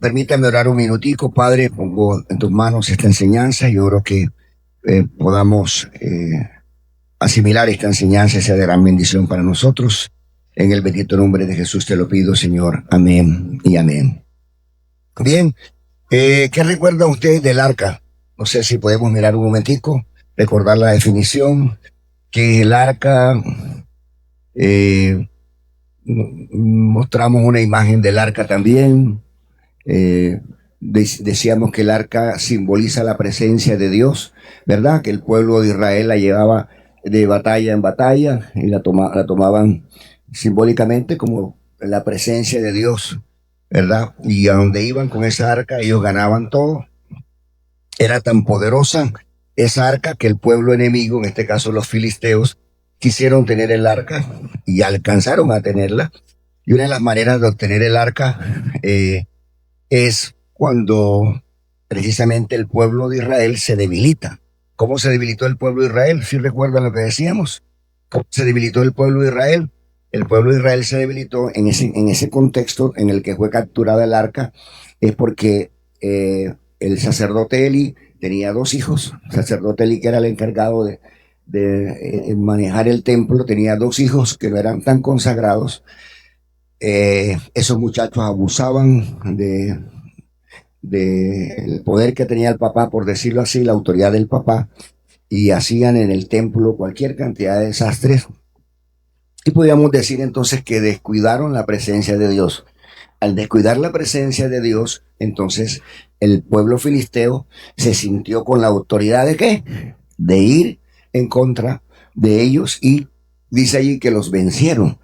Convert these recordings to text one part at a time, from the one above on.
Permítame orar un minutico, Padre. Pongo en tus manos esta enseñanza y oro que podamos asimilar esta enseñanza y sea de gran bendición para nosotros. En el bendito nombre de Jesús te lo pido, Señor. Amén y amén. Bien, ¿qué recuerda usted del arca? No sé si podemos mirar un momentico, recordar la definición, que el arca, eh, mostramos una imagen del arca también. Decíamos que el arca simboliza la presencia de Dios, ¿verdad? Que el pueblo de Israel la llevaba de batalla en batalla y la tomaban simbólicamente como la presencia de Dios, ¿verdad? Y a donde iban con esa arca, ellos ganaban todo. Era tan poderosa esa arca que el pueblo enemigo, en este caso los filisteos, quisieron tener el arca y alcanzaron a tenerla. Y una de las maneras de obtener el arca es cuando precisamente el pueblo de Israel se debilita. ¿Cómo se debilitó el pueblo de Israel? ¿Sí recuerdan lo que decíamos? ¿Cómo se debilitó el pueblo de Israel? El pueblo de Israel se debilitó en ese contexto en el que fue capturada el arca, es porque el sacerdote Eli tenía dos hijos. El sacerdote Eli, que era el encargado de manejar el templo, tenía dos hijos que no eran tan consagrados. Esos muchachos abusaban del poder que tenía el papá, por decirlo así, la autoridad del papá, y hacían en el templo cualquier cantidad de desastres. Y podríamos decir entonces que descuidaron la presencia de Dios. Al descuidar la presencia de Dios, entonces el pueblo filisteo se sintió con la autoridad de ¿qué? De ir en contra de ellos, y dice allí que los vencieron.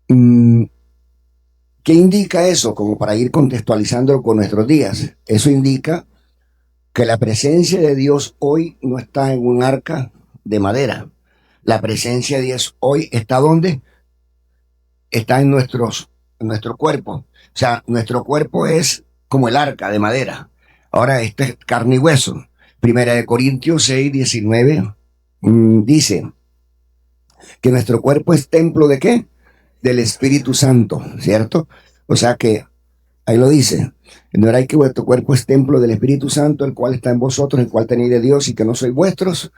¿Qué indica eso? Como para ir contextualizando con nuestros días. Eso indica que la presencia de Dios hoy no está en un arca de madera. La presencia de Dios hoy está ¿dónde? Está en nuestro cuerpo. O sea, nuestro cuerpo es como el arca de madera. Ahora, este es carne y hueso. Primera de Corintios 6:19 dice que nuestro cuerpo es templo de ¿qué? Del Espíritu Santo, ¿cierto? O sea que ahí lo dice. No era que vuestro cuerpo es templo del Espíritu Santo, el cual está en vosotros, el cual tenéis de Dios y que no sois vuestros,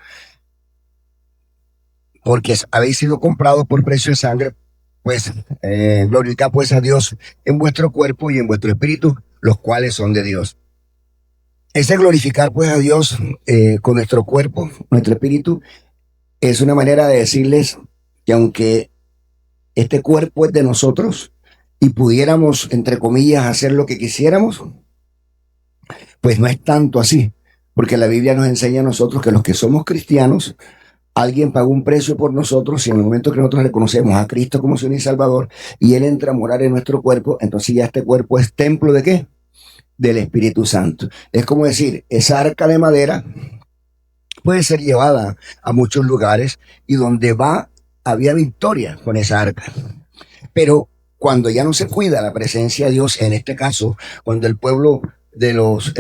porque habéis sido comprados por precio de sangre. Pues glorificad pues a Dios en vuestro cuerpo y en vuestro espíritu, los cuales son de Dios. Ese glorificar pues a Dios con nuestro cuerpo, nuestro espíritu, es una manera de decirles que aunque este cuerpo es de nosotros y pudiéramos, entre comillas, hacer lo que quisiéramos, pues no es tanto así, porque la Biblia nos enseña a nosotros que los que somos cristianos, alguien pagó un precio por nosotros, y en el momento que nosotros reconocemos a Cristo como Señor y Salvador y Él entra a morar en nuestro cuerpo, entonces ya este cuerpo es templo de ¿qué? Del Espíritu Santo. Es como decir, esa arca de madera puede ser llevada a muchos lugares y donde va había victoria con esa arca. Pero cuando ya no se cuida la presencia de Dios, en este caso, cuando el pueblo de los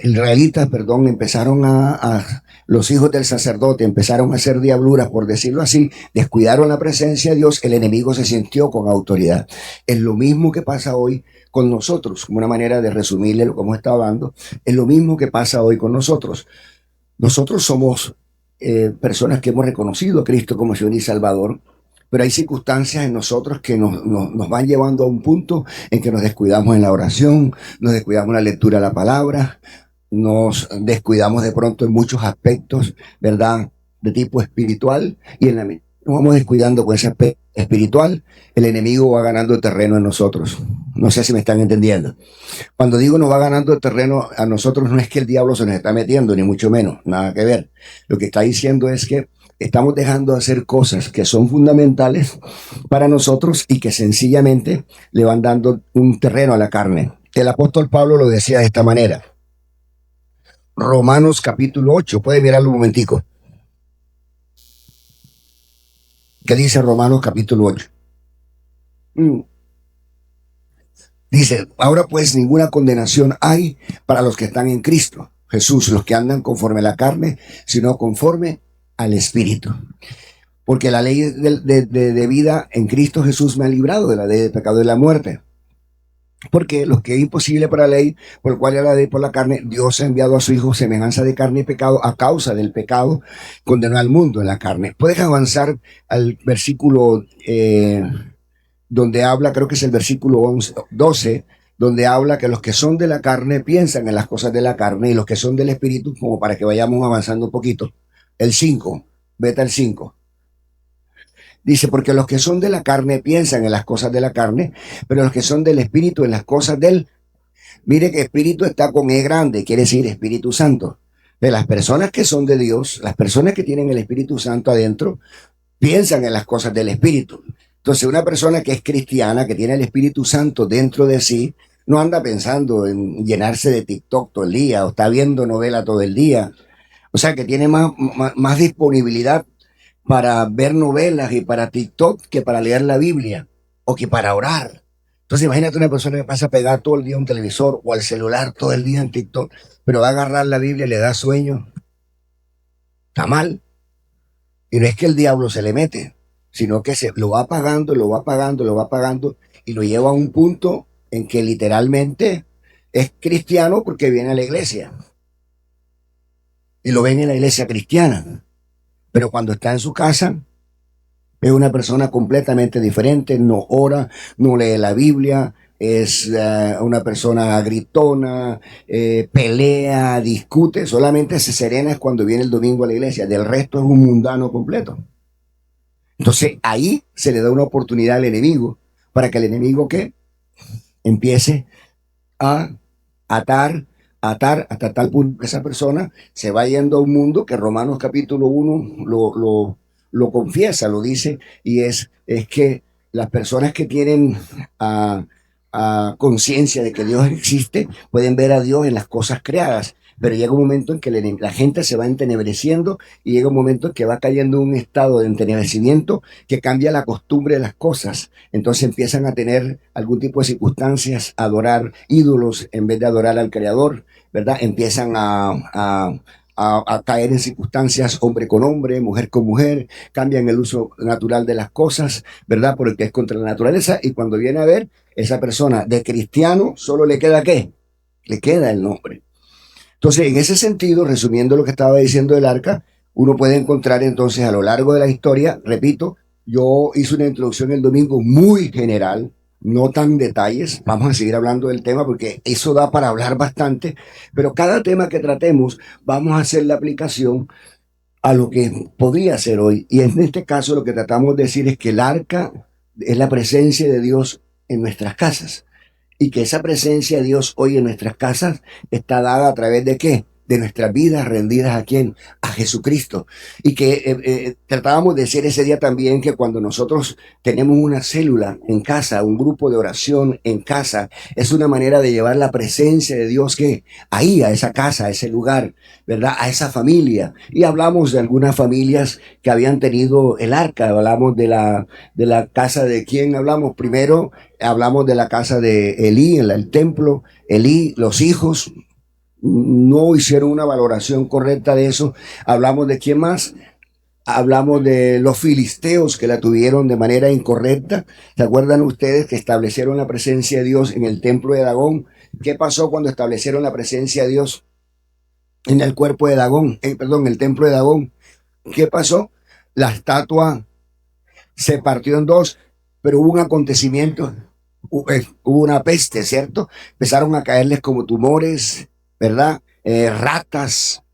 israelitas, perdón, empezaron los hijos del sacerdote empezaron a hacer diabluras, por decirlo así, descuidaron la presencia de Dios, el enemigo se sintió con autoridad. Es lo mismo que pasa hoy con nosotros, como una manera de resumirle lo que hemos estado dando, es lo mismo que pasa hoy con nosotros. Nosotros somos personas que hemos reconocido a Cristo como Señor y Salvador, pero hay circunstancias en nosotros que nos van llevando a un punto en que nos descuidamos en la oración, nos descuidamos en la lectura de la palabra, nos descuidamos de pronto en muchos aspectos, ¿verdad? De tipo espiritual, y en la nos vamos descuidando con ese aspecto espiritual, el enemigo va ganando terreno en nosotros. No sé si me están entendiendo. Cuando digo nos va ganando el terreno a nosotros, no es que el diablo se nos está metiendo, ni mucho menos, nada que ver. Lo que está diciendo es que estamos dejando de hacer cosas que son fundamentales para nosotros y que sencillamente le van dando un terreno a la carne. El apóstol Pablo lo decía de esta manera. Romanos capítulo 8, puede mirarlo un momentico. ¿Qué dice Romanos capítulo 8? Dice, ahora pues ninguna condenación hay para los que están en Cristo Jesús, los que andan conforme a la carne, sino conforme al Espíritu. Porque la ley de vida en Cristo Jesús me ha librado de la ley del pecado y de la muerte. Porque lo que es imposible para la ley, por el cual era la ley por la carne, Dios ha enviado a su Hijo semejanza de carne y pecado, a causa del pecado, condenó al mundo en la carne. Puedes avanzar al versículo donde habla, creo que es el versículo 11, 12, donde habla que los que son de la carne piensan en las cosas de la carne y los que son del Espíritu, como para que vayamos avanzando un poquito. El 5, vete al 5. Dice, porque los que son de la carne piensan en las cosas de la carne, pero los que son del Espíritu en las cosas del... Mire que Espíritu está con E grande, quiere decir Espíritu Santo. De las personas que son de Dios, las personas que tienen el Espíritu Santo adentro, piensan en las cosas del Espíritu. Entonces, una persona que es cristiana, que tiene el Espíritu Santo dentro de sí, no anda pensando en llenarse de TikTok todo el día o está viendo novela todo el día. O sea, que tiene más disponibilidad para ver novelas y para TikTok que para leer la Biblia o que para orar. Entonces, imagínate una persona que pasa a pegar todo el día a un televisor o al celular todo el día en TikTok, pero va a agarrar la Biblia y le da sueño. Está mal. Y no es que el diablo se le mete, sino que se lo va apagando, lo va apagando, lo va apagando y lo lleva a un punto en que literalmente es cristiano porque viene a la iglesia y lo ven en la iglesia cristiana. Pero cuando está en su casa es una persona completamente diferente, no ora, no lee la Biblia, es una persona gritona, pelea, discute, solamente se serena es cuando viene el domingo a la iglesia, del resto es un mundano completo. Entonces ahí se le da una oportunidad al enemigo para que el enemigo que empiece a atar, atar hasta tal punto que esa persona se va yendo a un mundo que Romanos capítulo 1 lo confiesa, lo dice, y es que las personas que tienen conciencia de que Dios existe pueden ver a Dios en las cosas creadas. Pero llega un momento en que la gente se va entenebreciendo y llega un momento en que va cayendo en un estado de entenebrecimiento que cambia la costumbre de las cosas. Entonces empiezan a tener algún tipo de circunstancias, a adorar ídolos en vez de adorar al Creador, ¿verdad? Empiezan a caer en circunstancias hombre con hombre, mujer con mujer, cambian el uso natural de las cosas, ¿verdad? Porque es contra la naturaleza y cuando viene a ver, esa persona de cristiano solo le queda ¿qué? Le queda el nombre. Entonces, en ese sentido, resumiendo lo que estaba diciendo del arca, uno puede encontrar entonces a lo largo de la historia, repito, yo hice una introducción el domingo muy general, no tan detalles, vamos a seguir hablando del tema porque eso da para hablar bastante, pero cada tema que tratemos vamos a hacer la aplicación a lo que podría ser hoy. Y en este caso lo que tratamos de decir es que el arca es la presencia de Dios en nuestras casas y que esa presencia de Dios hoy en nuestras casas está dada a través de qué? De nuestras vidas rendidas a quién? A Jesucristo. Y que tratábamos de decir ese día también que cuando nosotros tenemos una célula en casa, un grupo de oración en casa, es una manera de llevar la presencia de Dios que ahí, a esa casa, a ese lugar, ¿verdad? A esa familia. Y hablamos de algunas familias que habían tenido el arca, hablamos de la casa de quién hablamos primero, hablamos de la casa de Elí, el templo, Elí, los hijos, no hicieron una valoración correcta de eso. Hablamos de quién más. Hablamos de los filisteos que la tuvieron de manera incorrecta. ¿Se acuerdan ustedes que establecieron la presencia de Dios en el templo de Dagón? ¿Qué pasó cuando establecieron la presencia de Dios en el cuerpo de Dagón? Perdón, el templo de Dagón. ¿Qué pasó? La estatua se partió en dos, pero hubo un acontecimiento, hubo una peste, ¿cierto? Empezaron a caerles como tumores, ¿verdad? Ratas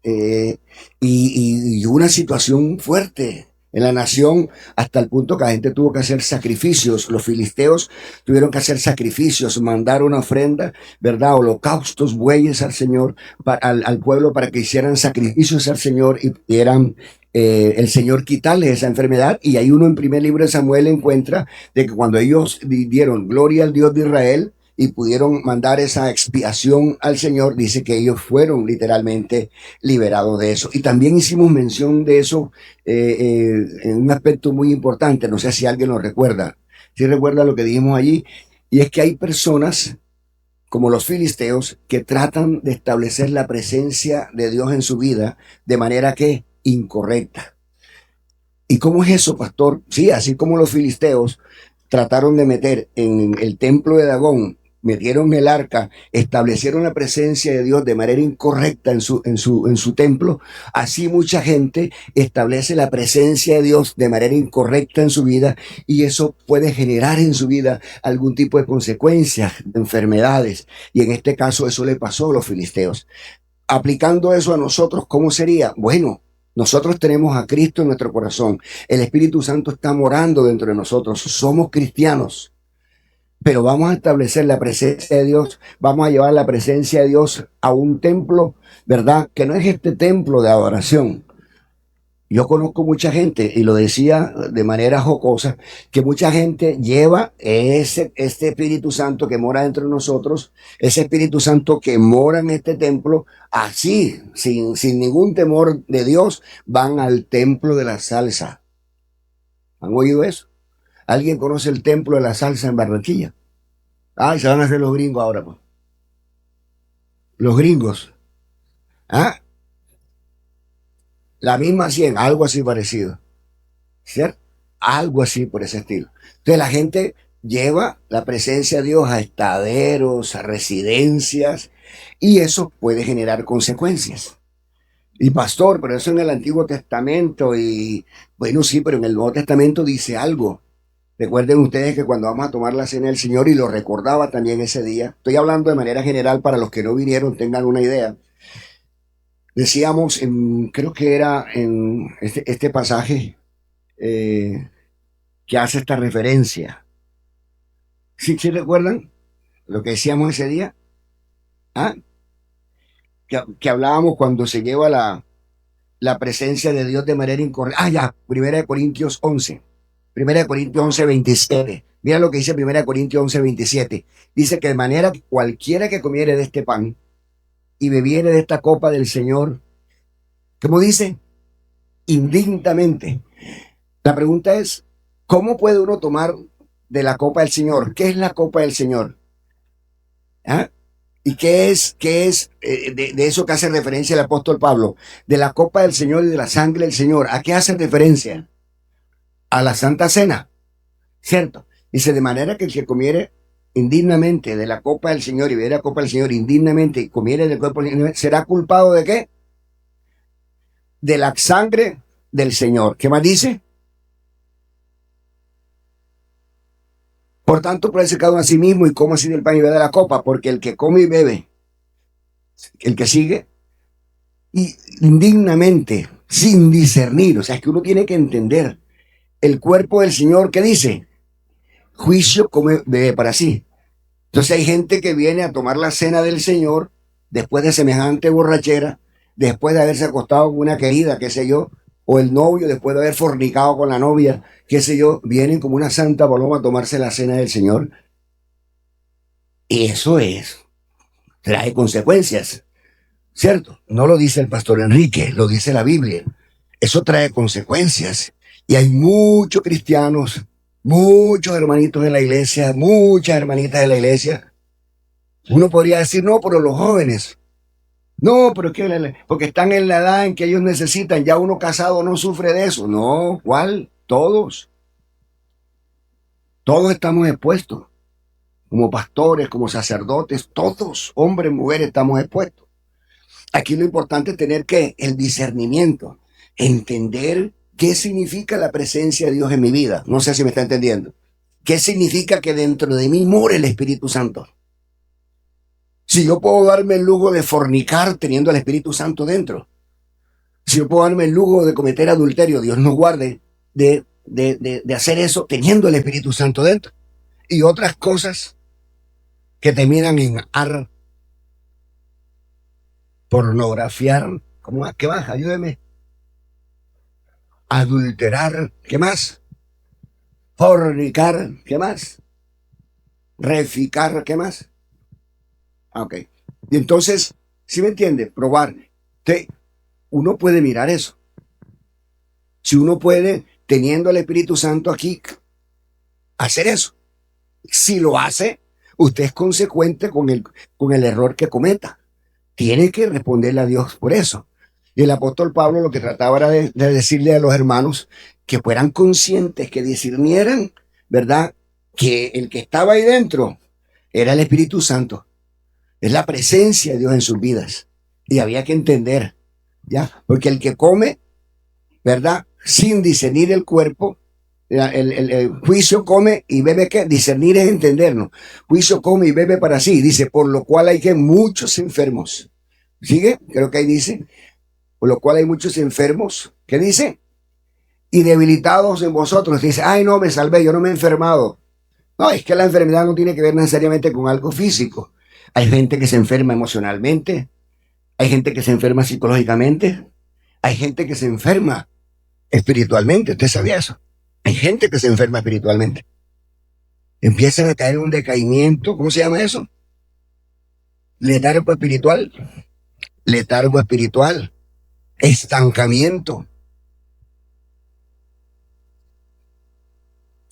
y una situación fuerte en la nación hasta el punto que la gente tuvo que hacer sacrificios. Los filisteos tuvieron que hacer sacrificios, mandar una ofrenda, ¿verdad? Holocaustos, bueyes al Señor, al pueblo para que hicieran sacrificios al Señor y pudieran el Señor quitarles esa enfermedad. Y ahí uno en primer libro de Samuel encuentra de que cuando ellos dieron gloria al Dios de Israel, y pudieron mandar esa expiación al Señor, dice que ellos fueron literalmente liberados de eso. Y también hicimos mención de eso en un aspecto muy importante, no sé si alguien lo recuerda, si recuerda lo que dijimos allí, y es que hay personas como los filisteos que tratan de establecer la presencia de Dios en su vida de manera que incorrecta. ¿Y cómo es eso, pastor? Sí, así como los filisteos trataron de meter en el templo de Dagón metieron el arca, establecieron la presencia de Dios de manera incorrecta en su templo, así mucha gente establece la presencia de Dios de manera incorrecta en su vida y eso puede generar en su vida algún tipo de consecuencias, de enfermedades. Y en este caso eso le pasó a los filisteos. Aplicando eso a nosotros, ¿cómo sería? Bueno, nosotros tenemos a Cristo en nuestro corazón. El Espíritu Santo está morando dentro de nosotros. Somos cristianos. Pero vamos a establecer la presencia de Dios, vamos a llevar la presencia de Dios a un templo, ¿verdad? Que no es este templo de adoración. Yo conozco mucha gente, y lo decía de manera jocosa, que mucha gente lleva este Espíritu Santo que mora dentro de nosotros, ese Espíritu Santo que mora en este templo, así, sin ningún temor de Dios, van al templo de la salsa. ¿Han oído eso? ¿Alguien conoce el templo de la salsa en Barranquilla? Ay, se van a hacer los gringos ahora, pues. Los gringos. ¿Ah? La misma 100, algo así parecido. ¿Cierto? Algo así por ese estilo. Entonces la gente lleva la presencia de Dios a estaderos, a residencias, y eso puede generar consecuencias. Y pastor, pero eso en el Antiguo Testamento, y bueno, sí, pero en el Nuevo Testamento dice algo. Recuerden ustedes que cuando vamos a tomar la cena del Señor, y lo recordaba también ese día, estoy hablando de manera general para los que no vinieron, tengan una idea. Decíamos, creo que era en este pasaje que hace esta referencia. ¿Sí recuerdan lo que decíamos ese día? ¿Ah? Que hablábamos cuando se lleva la presencia de Dios de manera incorrecta. Ah, ya, Primera de Corintios 11. Primera de Corintios 11, 27. Mira lo que dice Primera de Corintios 11, 27. Dice que de manera que cualquiera que comiere de este pan y bebiere de esta copa del Señor, ¿cómo dice? Indistintamente. La pregunta es, ¿cómo puede uno tomar de la copa del Señor? ¿Qué es la copa del Señor? ¿Ah? ¿Y qué es de eso que hace referencia el apóstol Pablo? De la copa del Señor y de la sangre del Señor. ¿A qué hace referencia? A la Santa Cena, ¿cierto? Dice, de manera que el que comiere indignamente de la copa del Señor y bebiere la copa del Señor indignamente y comiere del cuerpo del Señor, ¿será culpado de qué? De la sangre del Señor. ¿Qué más dice? Por tanto, pruébese cada uno a sí mismo y coma así del pan y bebe de la copa, porque el que come y bebe, el que sigue, y indignamente, sin discernir, o sea, es que uno tiene que entender el cuerpo del Señor, ¿qué dice? Juicio come, bebe para sí. Entonces hay gente que viene a tomar la cena del Señor después de semejante borrachera, después de haberse acostado con una querida, qué sé yo, o el novio después de haber fornicado con la novia, qué sé yo, vienen como una santa paloma a tomarse la cena del Señor. Y eso trae consecuencias, ¿cierto? No lo dice el pastor Enrique, lo dice la Biblia. Eso trae consecuencias. Y hay muchos cristianos, muchos hermanitos de la iglesia, muchas hermanitas de la iglesia. Uno podría decir, no, pero los jóvenes. No, pero es que porque están en la edad en que ellos necesitan, ya uno casado no sufre de eso. No, ¿cuál? Todos. Todos estamos expuestos. Como pastores, como sacerdotes, todos, hombres, mujeres, estamos expuestos. Aquí lo importante es tener que el discernimiento, entender qué significa la presencia de Dios en mi vida. No sé si me está entendiendo. ¿Qué significa que dentro de mí more el Espíritu Santo? Si yo puedo darme el lujo de fornicar teniendo el Espíritu Santo dentro, si yo puedo darme el lujo de cometer adulterio, Dios nos guarde de hacer eso teniendo el Espíritu Santo dentro. Y otras cosas que terminan en pornografiar, ¿cómo? ¿Qué más? Ayúdeme. Adulterar, ¿qué más? Fornicar, ¿qué más? Reficar, ¿qué más? Ok. Y entonces, ¿sí me entiende? Probar. Uno puede mirar eso. Si uno puede, teniendo el Espíritu Santo aquí, hacer eso. Si lo hace, usted es consecuente con el error que cometa. Tiene que responderle a Dios por eso. Y el apóstol Pablo lo que trataba era de decirle a los hermanos que fueran conscientes, que discernieran, ¿verdad? Que el que estaba ahí dentro Era el Espíritu Santo. Es la presencia de Dios en sus vidas. Y había que entender, ¿ya? Porque el que come, ¿verdad? Sin discernir el cuerpo, el juicio come y bebe, ¿qué? Discernir es entendernos. Juicio come y bebe para sí. Dice, por lo cual hay que muchos enfermos. ¿Sigue? Creo que ahí dice. Por lo cual hay muchos enfermos. ¿Qué dice? Y debilitados en vosotros. Dice, ay, no, me salvé, yo no me he enfermado. No, es que la enfermedad no tiene que ver necesariamente con algo físico. Hay gente que se enferma emocionalmente. Hay gente que se enferma psicológicamente. Hay gente que se enferma espiritualmente. ¿Usted sabía eso? Hay gente que se enferma espiritualmente. Empiezan a caer en un decaimiento. ¿Cómo se llama eso? Letargo espiritual. Letargo espiritual. Estancamiento.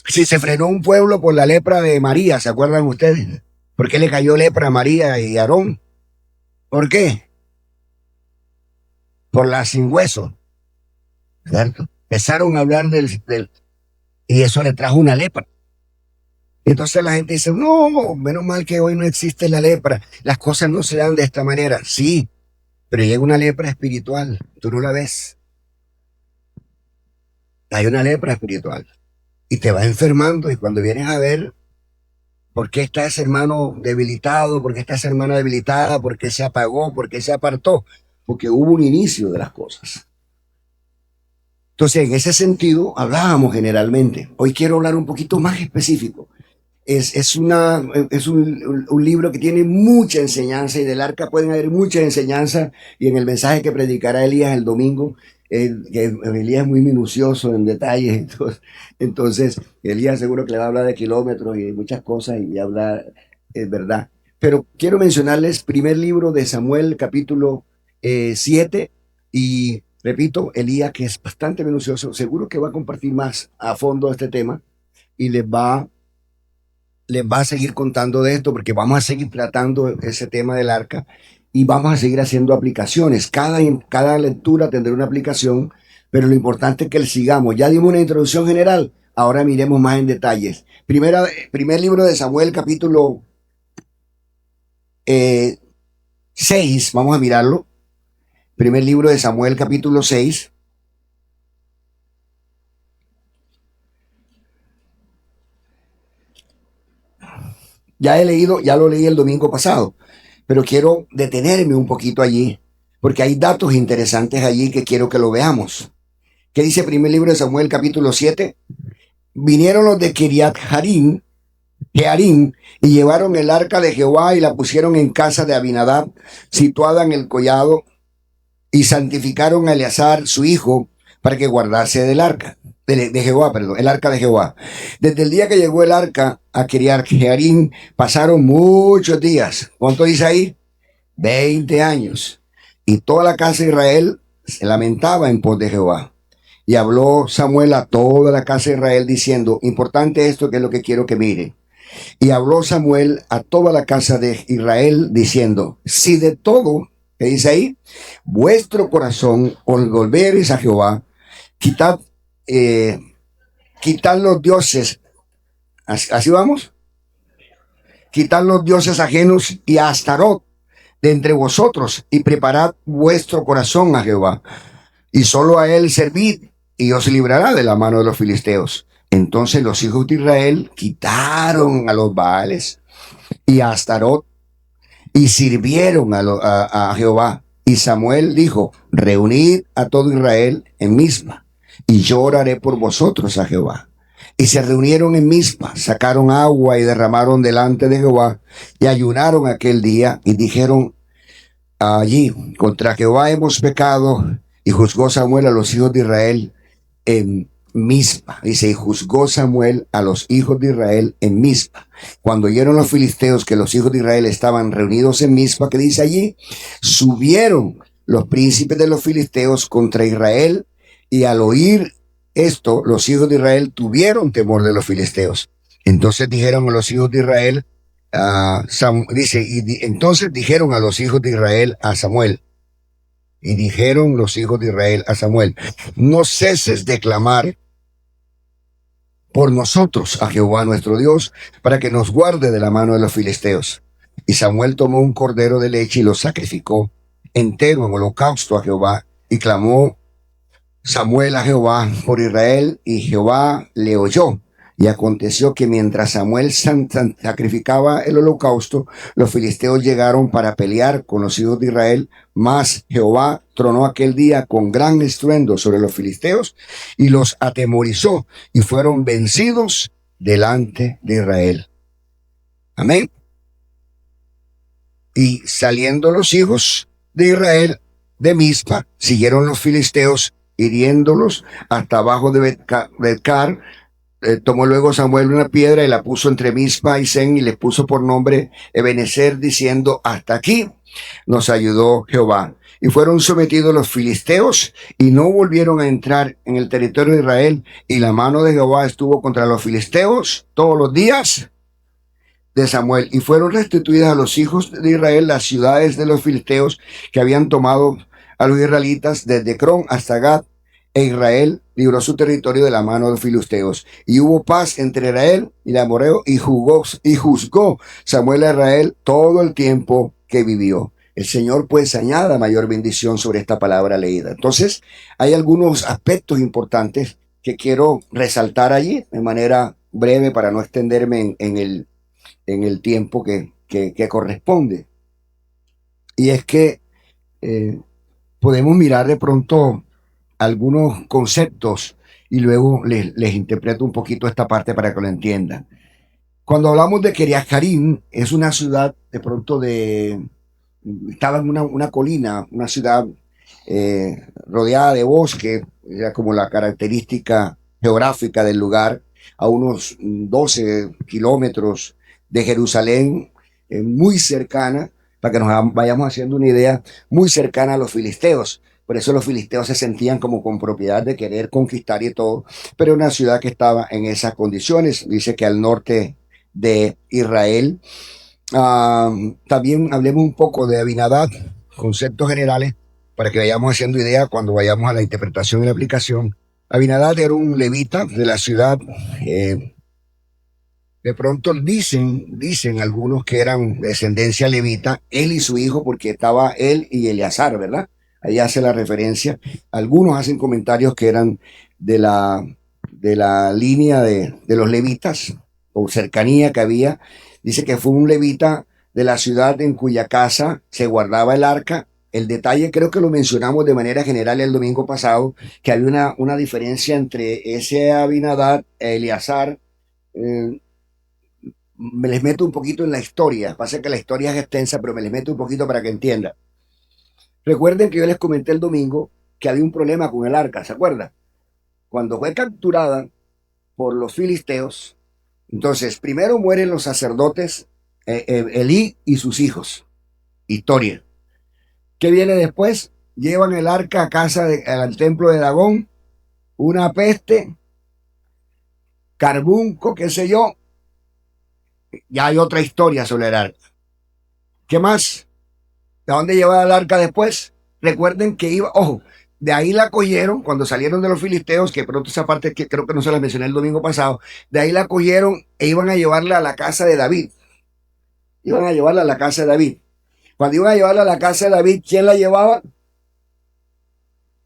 Si se frenó un pueblo por la lepra de María, ¿se acuerdan ustedes? ¿Por qué le cayó lepra a María y a Aarón? ¿Por qué? Por la sin hueso, ¿cierto? Empezaron a hablar y eso le trajo una lepra. Entonces la gente dice, no, menos mal que hoy no existe la lepra. Las cosas no se dan de esta manera. Sí, pero llega una lepra espiritual. Tú no la ves. Hay una lepra espiritual. Y te va enfermando y cuando vienes a ver por qué está ese hermano debilitado, por qué está esa hermana debilitada, por qué se apagó, por qué se apartó, porque hubo un inicio de las cosas. Entonces, en ese sentido, hablábamos generalmente. Hoy quiero hablar un poquito más específico. Es un libro que tiene mucha enseñanza y del arca pueden haber muchas enseñanzas y en el mensaje que predicará Elías el domingo, que Elías es muy minucioso en detalles, entonces Elías seguro que le va a hablar de kilómetros y de muchas cosas y hablar, es verdad. Pero quiero mencionarles primer libro de Samuel capítulo 7 y repito, Elías que es bastante minucioso, seguro que va a compartir más a fondo este tema y les va a seguir contando de esto porque vamos a seguir tratando ese tema del arca y vamos a seguir haciendo aplicaciones. Cada lectura tendrá una aplicación, pero lo importante es que le sigamos. Ya dimos una introducción general, ahora miremos más en detalles. Primer libro de Samuel, capítulo 6, vamos a mirarlo. Primer libro de Samuel, capítulo 6. Ya lo leí el domingo pasado, pero quiero detenerme un poquito allí, porque hay datos interesantes allí que quiero que lo veamos. ¿Qué dice el primer libro de Samuel, capítulo 7? Vinieron los de Kiriat Jearim, y llevaron el arca de Jehová y la pusieron en casa de Abinadab, situada en el collado, y santificaron a Eleazar, su hijo, para que guardase del arca. De Jehová, perdón, el arca de Jehová. Desde el día que llegó el arca a Kiriat Jearim, pasaron muchos días. ¿Cuánto dice ahí? 20 años. Y toda la casa de Israel se lamentaba en pos de Jehová. Y habló Samuel a toda la casa de Israel diciendo, importante esto que es lo que quiero que miren. Y habló Samuel a toda la casa de Israel diciendo, si de todo, ¿qué dice ahí? Vuestro corazón os volveréis a Jehová, quitad los dioses, así vamos, quitad los dioses ajenos y a Astarot de entre vosotros y preparad vuestro corazón a Jehová y solo a él servid y os librará de la mano de los filisteos. Entonces los hijos de Israel quitaron a los Baales y a Astarot y sirvieron a Jehová. Y Samuel dijo, reunid a todo Israel en Misma y yo oraré por vosotros a Jehová. Y se reunieron en Mispa, sacaron agua y derramaron delante de Jehová y ayunaron aquel día y dijeron allí, contra Jehová hemos pecado. Y juzgó Samuel a los hijos de Israel en Mispa. Dice, y juzgó Samuel a los hijos de Israel en Mispa. Cuando oyeron los filisteos que los hijos de Israel estaban reunidos en Mispa, que dice allí, subieron los príncipes de los filisteos contra Israel y al oír esto, los hijos de Israel tuvieron temor de los filisteos. Entonces dijeron a los hijos de Israel, entonces dijeron a los hijos de Israel a Samuel, y dijeron los hijos de Israel a Samuel, no ceses de clamar por nosotros a Jehová nuestro Dios, para que nos guarde de la mano de los filisteos. Y Samuel tomó un cordero de leche y lo sacrificó entero en holocausto a Jehová, y clamó Samuel a Jehová por Israel, y Jehová le oyó. Y aconteció que mientras Samuel sacrificaba el holocausto, los filisteos llegaron para pelear con los hijos de Israel, mas Jehová tronó aquel día con gran estruendo sobre los filisteos y los atemorizó, y fueron vencidos delante de Israel. Amén. Y saliendo los hijos de Israel de Mizpa, siguieron los filisteos, hiriéndolos hasta abajo de Betcar. Tomó luego Samuel una piedra y la puso entre Mizpa y Sen, y le puso por nombre Ebenezer, diciendo: hasta aquí nos ayudó Jehová. Y fueron sometidos los filisteos y no volvieron a entrar en el territorio de Israel, y la mano de Jehová estuvo contra los filisteos todos los días de Samuel, y fueron restituidas a los hijos de Israel las ciudades de los filisteos que habían tomado a los israelitas desde Cron hasta Gat, e Israel libró su territorio de la mano de los filisteos. Y hubo paz entre Israel y el amorreo, y juzgó Samuel a Israel todo el tiempo que vivió. El Señor pues añada mayor bendición sobre esta palabra leída. Entonces, hay algunos aspectos importantes que quiero resaltar allí de manera breve para no extenderme en el tiempo que corresponde. Y es que podemos mirar de pronto algunos conceptos y luego les interpreto un poquito esta parte para que lo entiendan. Cuando hablamos de Kiriat Jearim, es una ciudad de pronto estaba en una colina, una ciudad rodeada de bosque, era como la característica geográfica del lugar, a unos 12 kilómetros de Jerusalén, muy cercana, para que nos vayamos haciendo una idea, muy cercana a los filisteos. Por eso los filisteos se sentían como con propiedad de querer conquistar y todo, pero una ciudad que estaba en esas condiciones. Dice que al norte de Israel. También hablemos un poco de Abinadab, conceptos generales, para que vayamos haciendo idea cuando vayamos a la interpretación y la aplicación. Abinadab era un levita de la ciudad. De pronto dicen algunos que eran descendencia levita, él y su hijo, porque estaba él y Eleazar, ¿verdad? Ahí hace la referencia. Algunos hacen comentarios que eran de la línea de los levitas, o cercanía que había. Dice que fue un levita de la ciudad en cuya casa se guardaba el arca. El detalle creo que lo mencionamos de manera general el domingo pasado, que había una diferencia entre ese Abinadab e Eleazar. Me les meto un poquito en la historia. Pasa que la historia es extensa, pero me les meto un poquito para que entiendan. Recuerden que yo les comenté el domingo que había un problema con el arca, ¿se acuerdan? Cuando fue capturada por los filisteos, entonces primero mueren los sacerdotes Elí y sus hijos. Historia. ¿Qué viene después? Llevan el arca a al templo de Dagón, una peste, carbunco, qué sé yo. Ya hay otra historia sobre el arca. ¿Qué más? ¿De dónde llevaba el arca después? Recuerden que de ahí la cogieron cuando salieron de los filisteos, que pronto esa parte que creo que no se la mencioné el domingo pasado, de ahí la cogieron e iban a llevarla a la casa de David. Iban a llevarla a la casa de David. Cuando iban a llevarla a la casa de David, ¿quién la llevaba?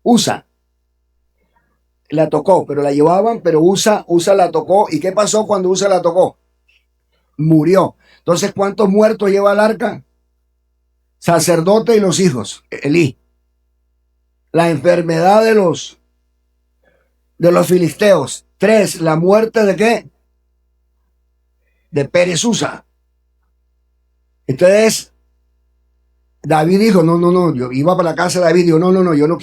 Usa. La tocó, pero la llevaban, pero Usa la tocó. ¿Y qué pasó cuando Usa la tocó? Murió. Entonces, ¿cuántos muertos lleva el arca? Sacerdote y los hijos, Elí. La enfermedad de los filisteos. 3, la muerte de ¿qué? De Pérez Usa. Entonces, David dijo, no, yo iba para la casa de David, dijo, no, yo no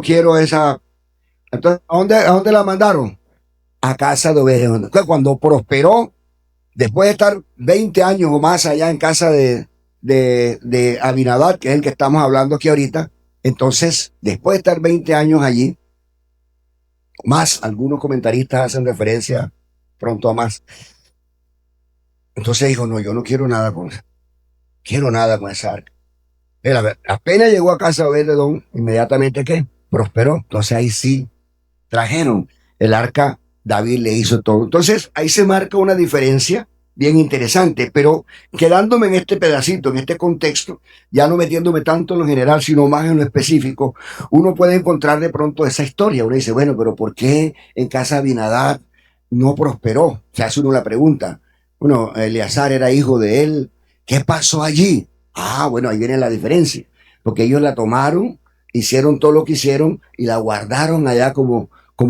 quiero esa. Entonces, ¿a dónde la mandaron? A casa de Obed-edom. Entonces, cuando prosperó, después de estar 20 años o más allá en casa de Abinadab, que es el que estamos hablando aquí ahorita, entonces, después de estar 20 años allí, más, algunos comentaristas hacen referencia pronto a más. Entonces dijo, no, yo no quiero nada con eso. Quiero nada con esa arca. Apenas llegó a casa de Obed-edom, inmediatamente, ¿qué? Prosperó. Entonces ahí sí trajeron el arca David le hizo todo. Entonces, ahí se marca una diferencia bien interesante, pero quedándome en este pedacito, en este contexto, ya no metiéndome tanto en lo general, sino más en lo específico, uno puede encontrar de pronto esa historia. Uno dice, bueno, pero ¿por qué en casa de Abinadab no prosperó? Se hace uno la pregunta. Bueno, Eleazar era hijo de él. ¿Qué pasó allí? Ah, bueno, ahí viene la diferencia, porque ellos la tomaron, hicieron todo lo que hicieron y la guardaron allá como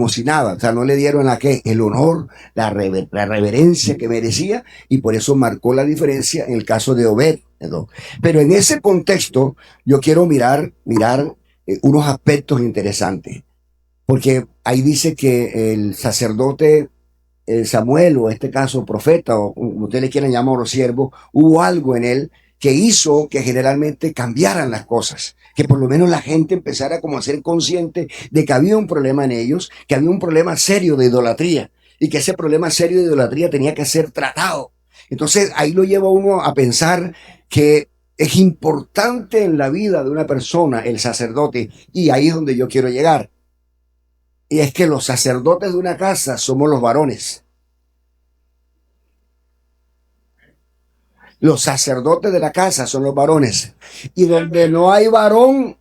si nada. O sea, no le dieron a qué, el honor, la reverencia que merecía, y por eso marcó la diferencia en el caso de Obed, ¿no? Pero en ese contexto yo quiero mirar unos aspectos interesantes, porque ahí dice que el sacerdote Samuel, o en este caso profeta, o como ustedes le quieran llamar, o siervo, hubo algo en él que hizo que generalmente cambiaran las cosas, que por lo menos la gente empezara como a ser consciente de que había un problema en ellos, que había un problema serio de idolatría, y que ese problema serio de idolatría tenía que ser tratado. Entonces ahí lo lleva uno a pensar que es importante en la vida de una persona el sacerdote, y ahí es donde yo quiero llegar. Y es que los sacerdotes de una casa somos los varones. Los sacerdotes de la casa son los varones. Y donde no hay varón,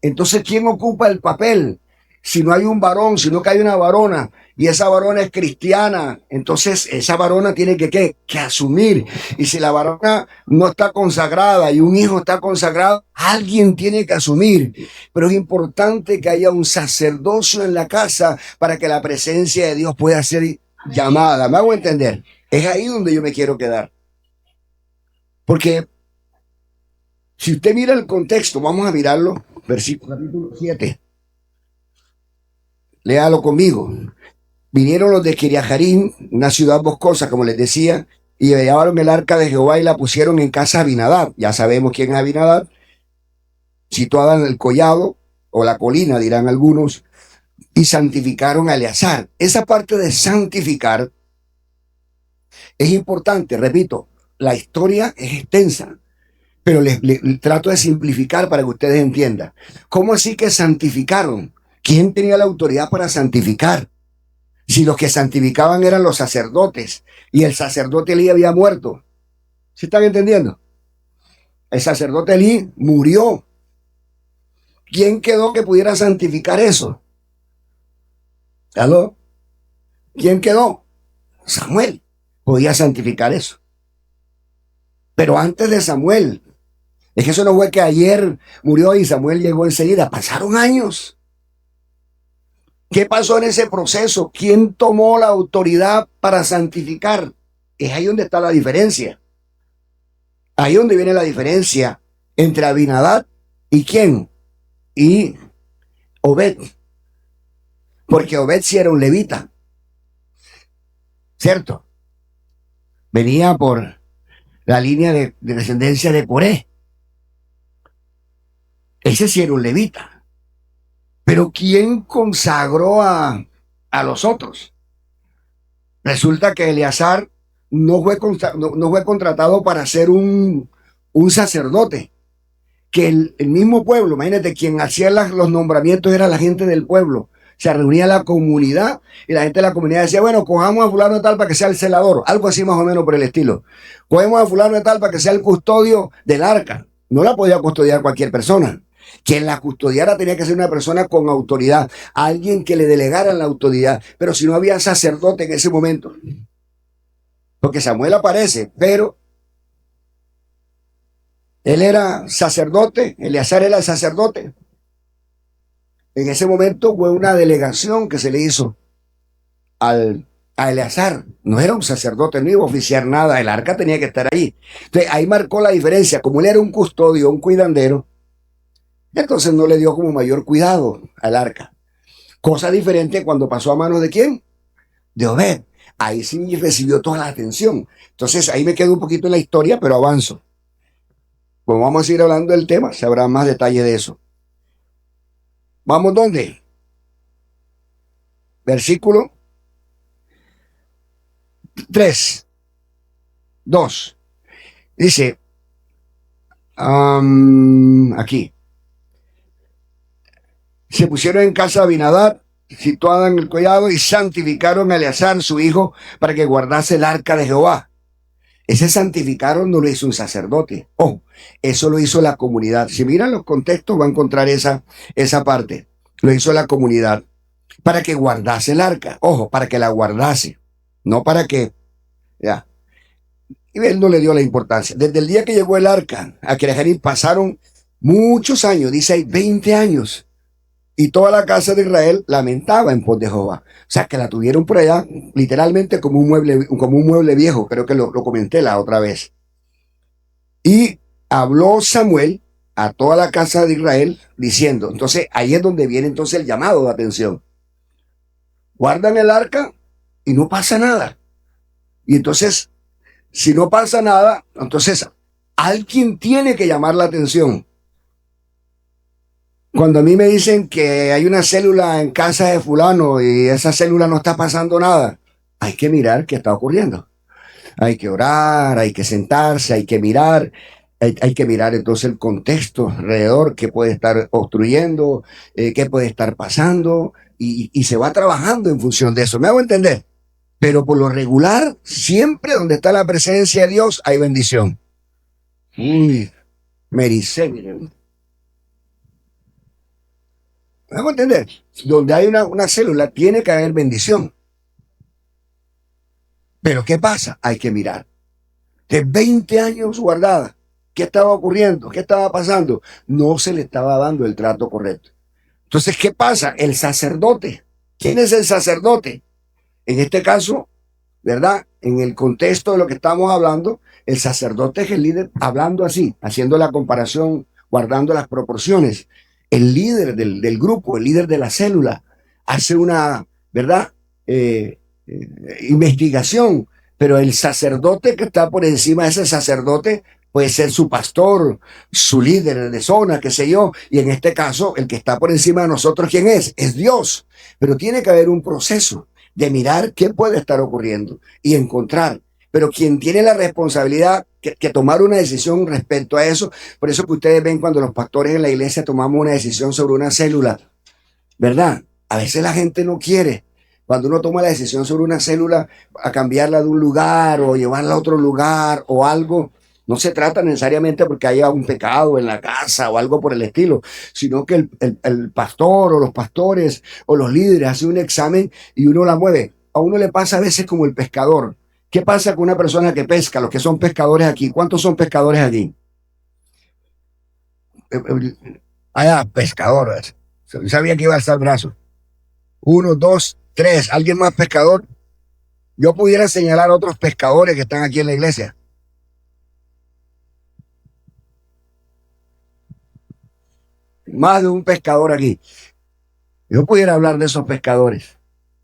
entonces ¿quién ocupa el papel? Si no hay un varón, sino que hay una varona, y esa varona es cristiana, entonces esa varona tiene que asumir. Y si la varona no está consagrada y un hijo está consagrado, alguien tiene que asumir. Pero es importante que haya un sacerdocio en la casa para que la presencia de Dios pueda ser llamada. ¿Me hago entender? Es ahí donde yo me quiero quedar. Porque si usted mira el contexto, vamos a mirarlo, versículo capítulo 7. Léalo conmigo. Vinieron los de Kiriajarim, una ciudad boscosa, como les decía, y llevaron el arca de Jehová y la pusieron en casa de Abinadab. Ya sabemos quién es Abinadab, situada en el collado o la colina, dirán algunos, y santificaron a Eleazar. Esa parte de santificar es importante, repito, la historia es extensa, pero les trato de simplificar para que ustedes entiendan. ¿Cómo así que santificaron? ¿Quién tenía la autoridad para santificar? Si los que santificaban eran los sacerdotes, y el sacerdote Elí había muerto. ¿Sí están entendiendo? El sacerdote Elí murió. ¿Quién quedó que pudiera santificar eso? ¿Aló? ¿Quién quedó? Samuel podía santificar eso. Pero antes de Samuel, es que eso no fue que ayer murió y Samuel llegó enseguida, pasaron años. ¿Qué pasó en ese proceso? ¿Quién tomó la autoridad para santificar? Es ahí donde está la diferencia. Ahí donde viene la diferencia entre Abinadab y quién, y Obed. Porque Obed sí era un levita, ¿cierto? Venía por la línea de descendencia de Coré. Ese sí era un levita. Pero ¿quién consagró a los otros? Resulta que Eleazar no fue contratado para ser un sacerdote, que el mismo pueblo, imagínate, quien hacía los nombramientos era la gente del pueblo. Se reunía la comunidad y la gente de la comunidad decía, bueno, cojamos a fulano de tal para que sea el celador, algo así más o menos por el estilo. Cogemos a fulano de tal para que sea el custodio del arca. No la podía custodiar cualquier persona. Quien la custodiara tenía que ser una persona con autoridad, alguien que le delegara la autoridad. Pero si no había sacerdote en ese momento, porque Samuel aparece, pero él era sacerdote, Eleazar era sacerdote. En ese momento fue una delegación que se le hizo a Eleazar. No era un sacerdote, no iba a oficiar nada, el arca tenía que estar ahí. Entonces ahí marcó la diferencia. Como él era un custodio, un cuidandero, entonces no le dio como mayor cuidado al arca. Cosa diferente cuando pasó a manos de ¿quién? De Obed. Ahí sí recibió toda la atención. Entonces ahí me quedo un poquito en la historia, pero avanzo. Pues vamos a seguir hablando del tema, se habrá más detalle de eso. ¿Vamos dónde? Versículo 3, 2. Dice, aquí. Se pusieron en casa de Abinadab situada en el collado, y santificaron a Eleazar, su hijo, para que guardase el arca de Jehová. Ese santificaron no lo hizo un sacerdote. Oh, eso lo hizo la comunidad. Si miran los contextos, va a encontrar esa parte. Lo hizo la comunidad para que guardase el arca. Ojo, para que la guardase. No para que, ya. Y él no le dio la importancia. Desde el día que llegó el arca a Kiriat pasaron muchos años, dice ahí 20 años. Y toda la casa de Israel lamentaba en pos de Jehová. O sea, que la tuvieron por allá literalmente como un mueble viejo. Creo que lo comenté la otra vez. Y habló Samuel a toda la casa de Israel diciendo, entonces ahí es donde viene entonces el llamado de atención. Guardan el arca y no pasa nada. Y entonces, si no pasa nada, entonces alguien tiene que llamar la atención. Cuando a mí me dicen que hay una célula en casa de fulano y esa célula no está pasando nada, hay que mirar qué está ocurriendo. Hay que orar, hay que sentarse, hay que mirar. Hay que mirar entonces el contexto alrededor, qué puede estar obstruyendo, qué puede estar pasando, y se va trabajando en función de eso. ¿Me hago entender? Pero por lo regular, siempre donde está la presencia de Dios hay bendición. Uy, me ericé, miren. ¿Me hago entender? Donde hay una célula, tiene que haber bendición. Pero ¿qué pasa? Hay que mirar. De 20 años guardada. ¿Qué estaba ocurriendo? ¿Qué estaba pasando? No se le estaba dando el trato correcto. Entonces, ¿qué pasa? El sacerdote. ¿Quién es el sacerdote? En este caso, ¿verdad? En el contexto de lo que estamos hablando, el sacerdote es el líder, hablando así, haciendo la comparación, guardando las proporciones. El líder del grupo, el líder de la célula, hace una, ¿verdad? Investigación, pero el sacerdote que está por encima de ese sacerdote puede ser su pastor, su líder de zona, qué sé yo, y en este caso, el que está por encima de nosotros, ¿quién es? Es Dios. Pero tiene que haber un proceso de mirar qué puede estar ocurriendo y encontrar. Pero quien tiene la responsabilidad que tomar una decisión respecto a eso, por eso que ustedes ven cuando los pastores en la iglesia tomamos una decisión sobre una célula, ¿verdad? A veces la gente no quiere. Cuando uno toma la decisión sobre una célula, a cambiarla de un lugar o llevarla a otro lugar o algo, no se trata necesariamente porque haya un pecado en la casa o algo por el estilo, sino que el pastor o los pastores o los líderes hacen un examen y uno la mueve. A uno le pasa a veces como el pescador. ¿Qué pasa con una persona que pesca? Los que son pescadores aquí. ¿Cuántos son pescadores aquí? Allá, pescadores. Sabía que iba a estar el brazo. Uno, dos, tres. ¿Alguien más pescador? Yo pudiera señalar a otros pescadores que están aquí en la iglesia. Más de un pescador aquí. Yo pudiera hablar de esos pescadores.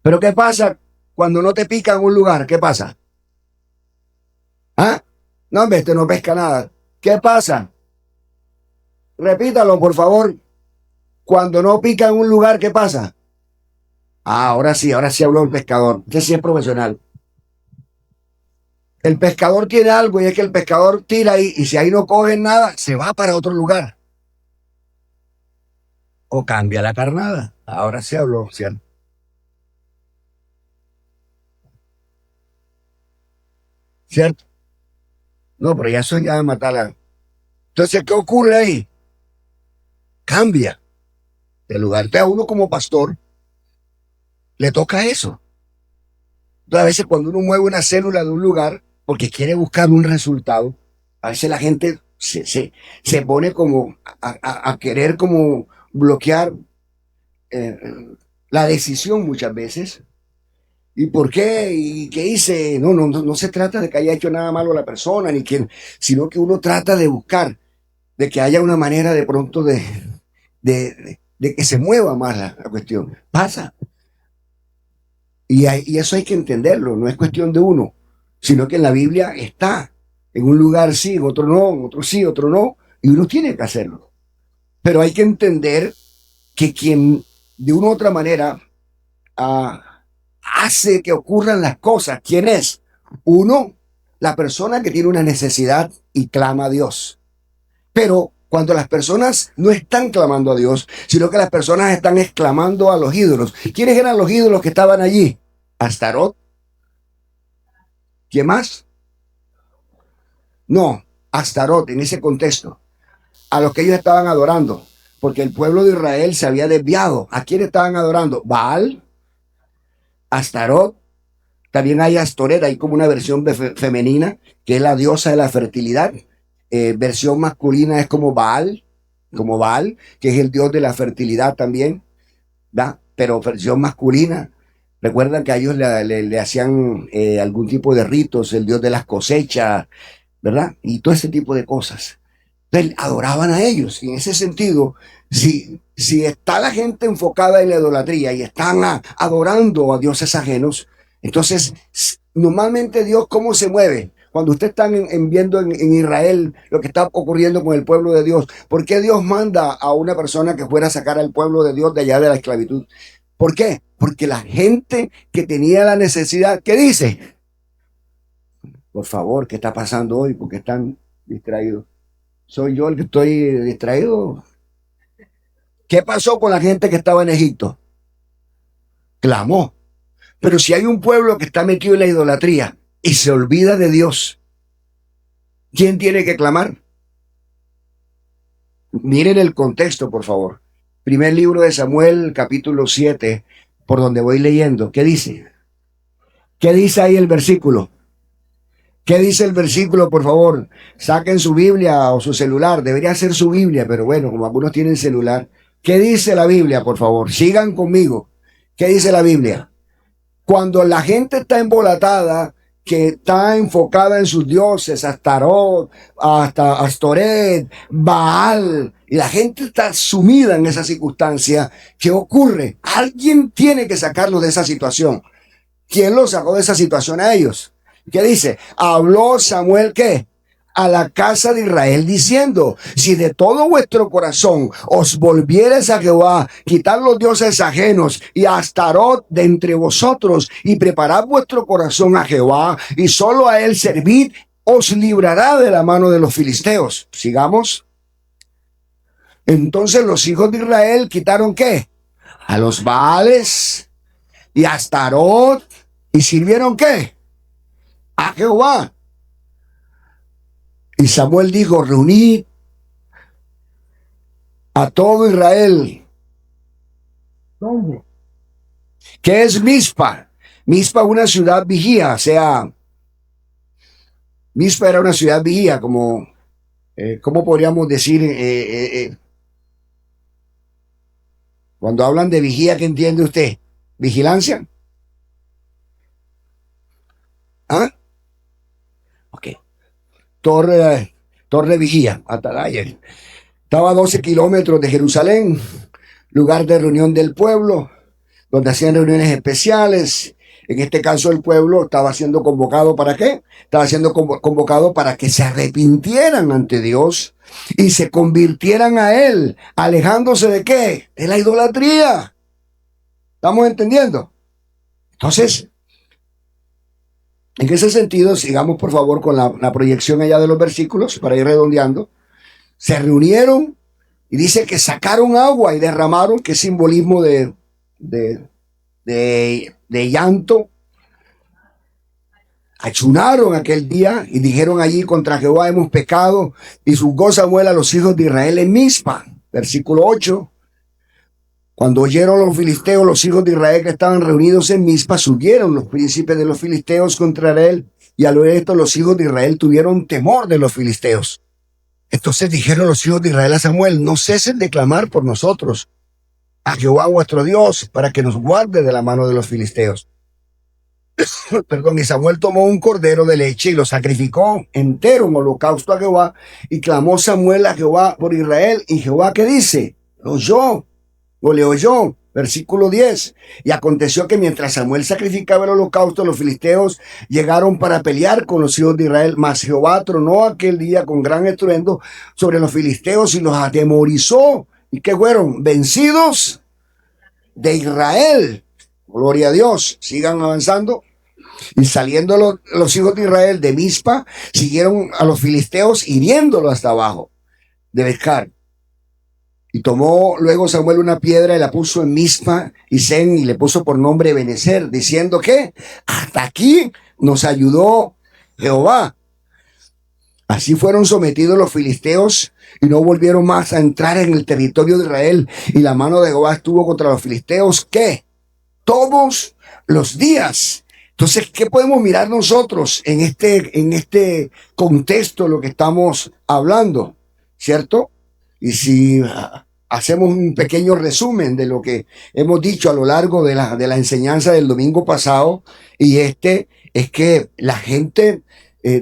Pero ¿qué pasa cuando no te pica en un lugar? ¿Qué pasa? ¿Ah? No, hombre, este no pesca nada. ¿Qué pasa? Repítalo, por favor. Cuando no pica en un lugar, ¿qué pasa? Ah, ahora sí habló el pescador. Este sí es profesional. El pescador tiene algo y es que el pescador tira ahí y si ahí no cogen nada, se va para otro lugar. O cambia la carnada. Ahora sí habló, ¿cierto? ¿Cierto? No, pero ya eso ya de matarla. Entonces, ¿qué ocurre ahí? Cambia de lugar. Entonces, a uno como pastor le toca eso. Entonces, a veces cuando uno mueve una célula de un lugar porque quiere buscar un resultado, a veces la gente se pone como a querer como bloquear eh, la decisión muchas veces. ¿Y por qué? ¿Y qué hice? No se trata de que haya hecho nada malo a la persona, ni que, sino que uno trata de buscar, de que haya una manera de pronto de que se mueva más la cuestión. Pasa. Y eso hay que entenderlo, no es cuestión de uno, sino que en la Biblia está. En un lugar sí, en otro no, en otro sí, otro no, y uno tiene que hacerlo. Pero hay que entender que quien de una u otra manera hace que ocurran las cosas, ¿quién es? Uno, la persona que tiene una necesidad y clama a Dios. Pero Cuando las personas no están clamando a Dios, sino que las personas están exclamando a los ídolos. ¿Quiénes eran los ídolos que estaban allí? Astarot. ¿Quién más? No, Astarot en ese contexto. A los que ellos estaban adorando. Porque el pueblo de Israel se había desviado. ¿A quién estaban adorando? Baal, Astarot. También hay Astoret, hay como una versión femenina, que es la diosa de la fertilidad. Versión masculina es como Baal, que es el dios de la fertilidad también, ¿verdad? Pero versión masculina. Recuerdan que a ellos le hacían algún tipo de ritos, el dios de las cosechas, ¿verdad? Y todo ese tipo de cosas. Entonces, adoraban a ellos. Y en ese sentido, si está la gente enfocada en la idolatría y están adorando a dioses ajenos, entonces, normalmente Dios, ¿cómo se mueve? Cuando usted está viendo en Israel lo que está ocurriendo con el pueblo de Dios, ¿por qué Dios manda a una persona que fuera a sacar al pueblo de Dios de allá de la esclavitud? ¿Por qué? Porque la gente que tenía la necesidad, ¿qué dice? Por favor, ¿qué está pasando hoy? Porque están distraídos. ¿Soy yo el que estoy distraído? ¿Qué pasó con la gente que estaba en Egipto? Clamó. Pero si hay un pueblo que está metido en la idolatría y se olvida de Dios, ¿quién tiene que clamar? Miren el contexto, por favor. Primer libro de Samuel, capítulo 7, por donde voy leyendo. ¿Qué dice? ¿Qué dice ahí el versículo? ¿Qué dice el versículo, por favor? Saquen su Biblia o su celular. Debería ser su Biblia, pero bueno, como algunos tienen celular. ¿Qué dice la Biblia, por favor? Sigan conmigo. ¿Qué dice la Biblia? Cuando la gente está embolatada, que está enfocada en sus dioses, Astarot, hasta Astoret, Baal, y la gente está sumida en esa circunstancia, ¿qué ocurre? Alguien tiene que sacarlos de esa situación. ¿Quién los sacó de esa situación a ellos? ¿Qué dice? Habló Samuel, ¿qué? A la casa de Israel diciendo, si de todo vuestro corazón os volviereis a Jehová, quitad los dioses ajenos y a Astarot de entre vosotros y preparad vuestro corazón a Jehová y solo a él servid, os librará de la mano de los filisteos. Sigamos. Entonces los hijos de Israel quitaron ¿qué? A los Baales y a Astarot y sirvieron ¿qué? A Jehová. Y Samuel dijo, reunid a todo Israel. ¿Dónde? ¿Qué es Mizpa? Mizpa es una ciudad vigía, o sea, Mizpa era una ciudad vigía, como, ¿cómo podríamos decir? Cuando hablan de vigía, ¿qué entiende usted? ¿Vigilancia? ¿Ah? Ok. Torre vigía, atalaya. Estaba a 12 kilómetros de Jerusalén, lugar de reunión del pueblo, donde hacían reuniones especiales. En este caso el pueblo estaba siendo convocado ¿para qué? Estaba siendo convocado para que se arrepintieran ante Dios y se convirtieran a Él, alejándose ¿de qué? De la idolatría. ¿Estamos entendiendo? Entonces, en ese sentido, sigamos por favor con la proyección allá de los versículos para ir redondeando. Se reunieron y dice que sacaron agua y derramaron, que es simbolismo de llanto. Ayunaron aquel día y dijeron allí contra Jehová hemos pecado y juzgó Samuel a los hijos de Israel en Mizpa. Versículo 8. Cuando oyeron los filisteos, los hijos de Israel que estaban reunidos en Mizpa, subieron los príncipes de los filisteos contra él, y al oír esto los hijos de Israel tuvieron temor de los filisteos. Entonces dijeron los hijos de Israel a Samuel, no cesen de clamar por nosotros a Jehová vuestro Dios, para que nos guarde de la mano de los filisteos. Perdón, y Samuel tomó un cordero de leche y lo sacrificó entero en holocausto a Jehová, y clamó Samuel a Jehová por Israel, y Jehová, ¿qué dice? Le oyó, versículo 10. Y aconteció que mientras Samuel sacrificaba el holocausto, los filisteos llegaron para pelear con los hijos de Israel, mas Jehová tronó aquel día con gran estruendo sobre los filisteos y los atemorizó. ¿Y qué fueron? Vencidos de Israel. Gloria a Dios. Sigan avanzando. Y saliendo los hijos de Israel de Mizpa, siguieron a los filisteos hiriéndolos hasta abajo. de pescar. Y tomó luego Samuel una piedra y la puso en Mispa y Sen y le puso por nombre Ebenezer, diciendo que hasta aquí nos ayudó Jehová. Así fueron sometidos los filisteos y no volvieron más a entrar en el territorio de Israel. Y la mano de Jehová estuvo contra los filisteos, ¿qué? Todos los días. Entonces, ¿qué podemos mirar nosotros en este contexto, lo que estamos hablando? ¿Cierto? Y si hacemos un pequeño resumen de lo que hemos dicho a lo largo de la enseñanza del domingo pasado, y es que la gente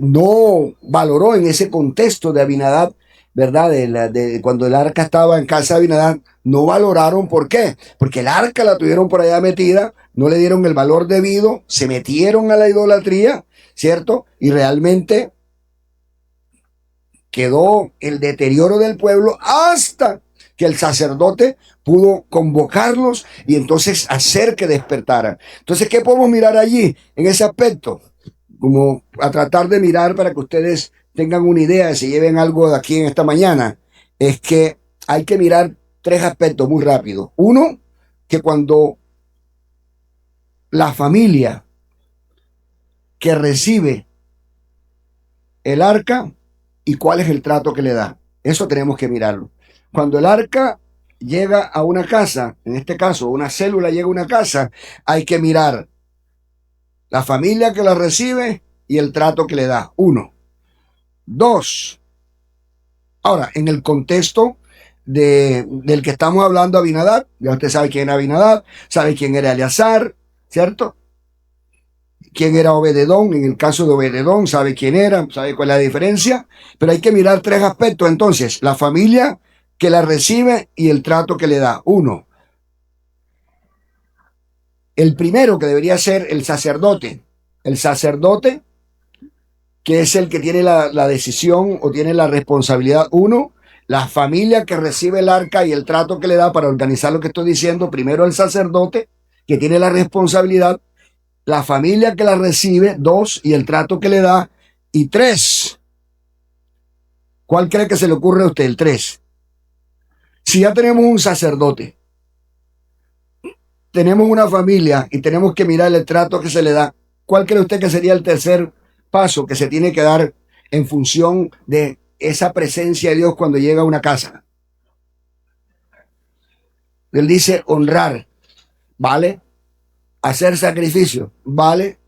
no valoró en ese contexto de Abinadab, ¿verdad? De cuando el arca estaba en casa de Abinadab, no valoraron. ¿Por qué? Porque el arca la tuvieron por allá metida, no le dieron el valor debido, se metieron a la idolatría, ¿cierto? Y realmente quedó el deterioro del pueblo hasta que el sacerdote pudo convocarlos y entonces hacer que despertaran. Entonces, ¿qué podemos mirar allí en ese aspecto? Como a tratar de mirar para que ustedes tengan una idea y se lleven algo de aquí en esta mañana, es que hay que mirar tres aspectos muy rápido. Uno, que cuando la familia que recibe el arca y cuál es el trato que le da, eso tenemos que mirarlo. Cuando el arca llega a una casa, en este caso una célula llega a una casa, hay que mirar la familia que la recibe y el trato que le da. Uno. Dos. Ahora, en el contexto del que estamos hablando, Abinadab, ya usted sabe quién era Abinadab, sabe quién era Eleazar, ¿cierto? Quién era Obededón, en el caso de Obededón, sabe quién era, sabe cuál es la diferencia, pero hay que mirar tres aspectos entonces, la familia que la recibe y el trato que le da. Uno, el primero que debería ser el sacerdote que es el que tiene la decisión o tiene la responsabilidad. Uno, la familia que recibe el arca y el trato que le da para organizar lo que estoy diciendo. Primero el sacerdote, que tiene la responsabilidad. La familia que la recibe. Dos, y el trato que le da. Y tres, ¿cuál cree que se le ocurre a usted? El tres. Si ya tenemos un sacerdote, tenemos una familia y tenemos que mirar el trato que se le da, ¿cuál cree usted que sería el tercer paso que se tiene que dar en función de esa presencia de Dios cuando llega a una casa? Él dice honrar, ¿vale? Hacer sacrificio, ¿vale?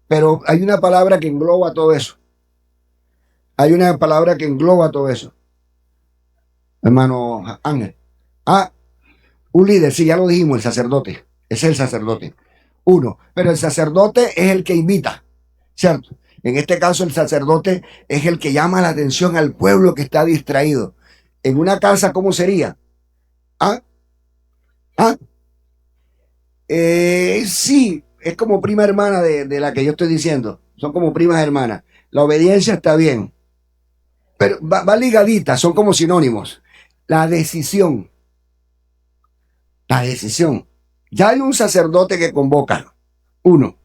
Pero hay una palabra que engloba todo eso. Hay una palabra que engloba todo eso. Hermano Ángel. Ah, un líder, sí, ya lo dijimos, el sacerdote. Ese es el sacerdote. Uno, pero el sacerdote es el que invita, ¿cierto? En este caso, el sacerdote es el que llama la atención al pueblo que está distraído. En una casa, ¿cómo sería? ¿Ah? ¿Ah? Sí, es como prima hermana de la que yo estoy diciendo. Son como primas hermanas. La obediencia está bien, pero va ligadita, son como sinónimos. La decisión, la decisión. Ya hay un sacerdote que convoca. Uno.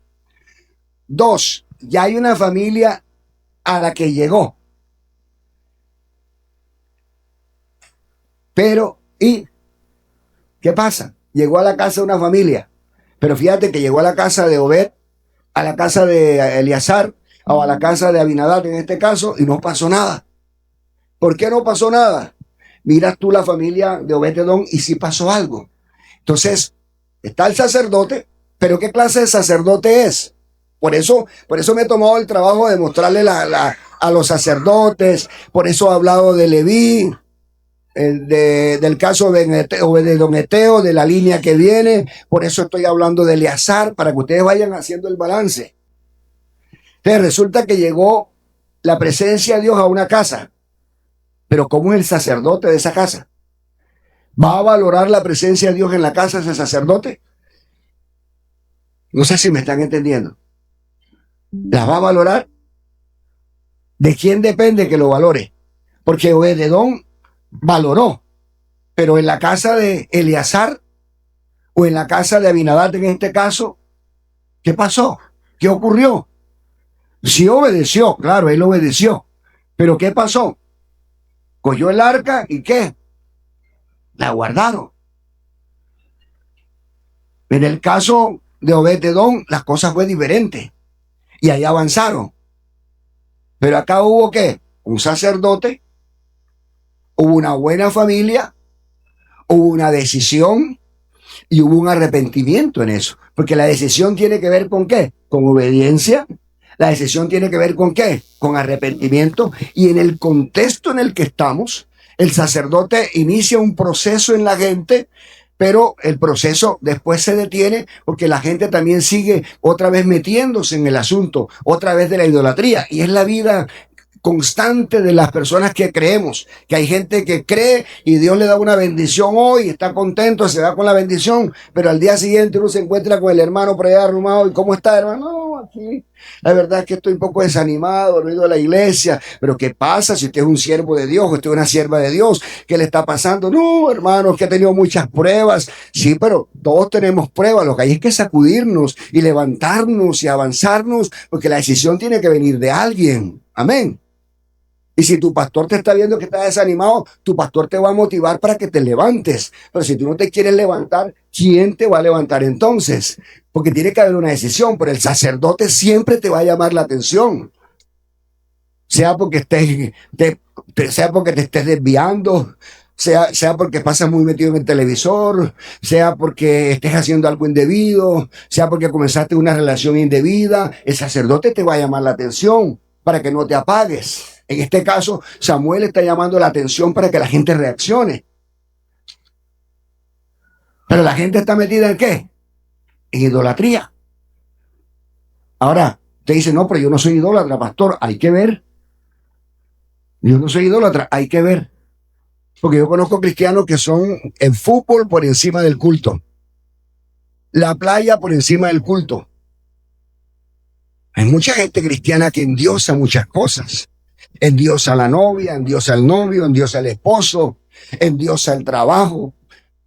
Dos, ya hay una familia a la que llegó. Pero, ¿y qué pasa? Llegó a la casa de una familia. Pero fíjate que llegó a la casa de Obed, a la casa de Eleazar, o a la casa de Abinadab en este caso, y no pasó nada. ¿Por qué no pasó nada? Miras tú la familia de Obed-Edom y sí pasó algo. Entonces, está el sacerdote, pero ¿qué clase de sacerdote es? Por eso me he tomado el trabajo de mostrarle a los sacerdotes, por eso he hablado de Leví, del caso de Don Eteo, de la línea que viene, por eso estoy hablando de Eleazar, para que ustedes vayan haciendo el balance. Entonces resulta que llegó la presencia de Dios a una casa, pero ¿cómo es el sacerdote de esa casa? ¿Va a valorar la presencia de Dios en la casa de ese sacerdote? No sé si me están entendiendo. ¿La va a valorar? ¿De quién depende que lo valore? Porque Obededón valoró, pero en la casa de Eleazar o en la casa de Abinadab en este caso, ¿qué pasó? ¿Qué ocurrió? Sí obedeció, claro, él obedeció, pero ¿qué pasó? Cogió el arca y ¿qué? La guardaron. En el caso de Obed-Edom, las cosas fue diferente y ahí avanzaron. Pero acá hubo ¿qué? Un sacerdote, hubo una buena familia, hubo una decisión y hubo un arrepentimiento en eso. Porque la decisión tiene que ver con ¿qué? Con obediencia. La decisión tiene que ver con ¿qué? Con arrepentimiento. Y en el contexto en el que estamos, el sacerdote inicia un proceso en la gente, pero el proceso después se detiene porque la gente también sigue otra vez metiéndose en el asunto, otra vez de la idolatría. Y es la vida constante de las personas que creemos, que hay gente que cree y Dios le da una bendición hoy, está contento, se va con la bendición, pero al día siguiente uno se encuentra con el hermano por allá arrumado. ¿Y cómo está, hermano? No, aquí la verdad es que estoy un poco desanimado, no he ido a la iglesia. Pero ¿qué pasa si usted es un siervo de Dios, usted es una sierva de Dios? ¿Qué le está pasando? No, hermano, es que ha tenido muchas pruebas. Sí, pero todos tenemos pruebas, lo que hay es que sacudirnos y levantarnos y avanzarnos, porque la decisión tiene que venir de alguien. Amén. Y si tu pastor te está viendo que estás desanimado, tu pastor te va a motivar para que te levantes. Pero si tú no te quieres levantar, ¿quién te va a levantar entonces? Porque tiene que haber una decisión, pero el sacerdote siempre te va a llamar la atención. Sea porque sea porque te estés desviando, sea porque pasas muy metido en el televisor, sea porque estés haciendo algo indebido, sea porque comenzaste una relación indebida, el sacerdote te va a llamar la atención para que no te apagues. En este caso, Samuel está llamando la atención para que la gente reaccione. Pero la gente está metida ¿en qué? En idolatría. Ahora, te dice, no, pero yo no soy idólatra, pastor. Hay que ver. Yo no soy idólatra, hay que ver. Porque yo conozco cristianos que son el fútbol por encima del culto, la playa por encima del culto. Hay mucha gente cristiana que endiosa muchas cosas. Endiosa a la novia, endiosa al novio, endiosa al esposo, endiosa el trabajo.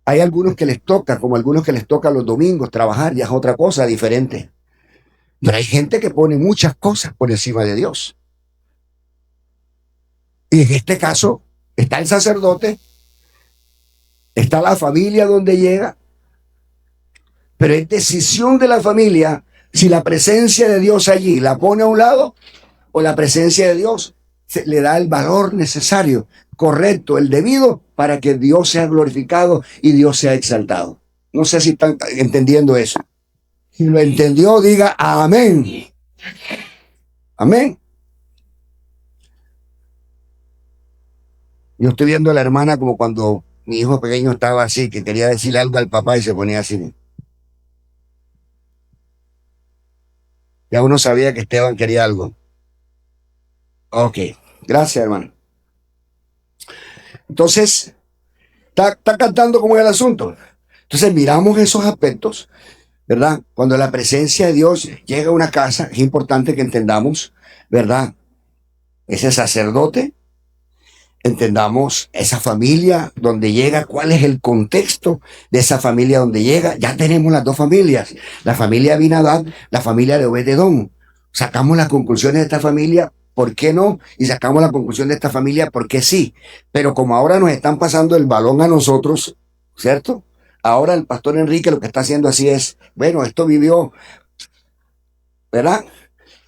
Hay algunos que les toca, como algunos que les toca los domingos trabajar, ya es otra cosa diferente. Pero hay gente que pone muchas cosas por encima de Dios. Y en este caso está el sacerdote, está la familia donde llega, pero es decisión de la familia si la presencia de Dios allí la pone a un lado o la presencia de Dios le da el valor necesario, correcto, el debido, para que Dios sea glorificado y Dios sea exaltado. No sé si están entendiendo eso. Si lo entendió, diga amén. Amén. Yo estoy viendo a la hermana como cuando mi hijo pequeño estaba así, que quería decirle algo al papá y se ponía así. Ya uno sabía que Esteban quería algo. Ok, gracias, hermano. Entonces, está cantando como es el asunto. Entonces, miramos esos aspectos, ¿verdad? Cuando la presencia de Dios llega a una casa, es importante que entendamos, ¿verdad? Ese sacerdote, entendamos esa familia donde llega, cuál es el contexto de esa familia donde llega. Ya tenemos las dos familias, la familia de Abinadab, la familia de Obed-Edom. Sacamos las conclusiones de esta familia, ¿por qué no? Y sacamos la conclusión de esta familia, ¿por qué sí? Pero como ahora nos están pasando el balón a nosotros, ¿cierto? Ahora el pastor Enrique lo que está haciendo así es, bueno, esto vivió, ¿verdad?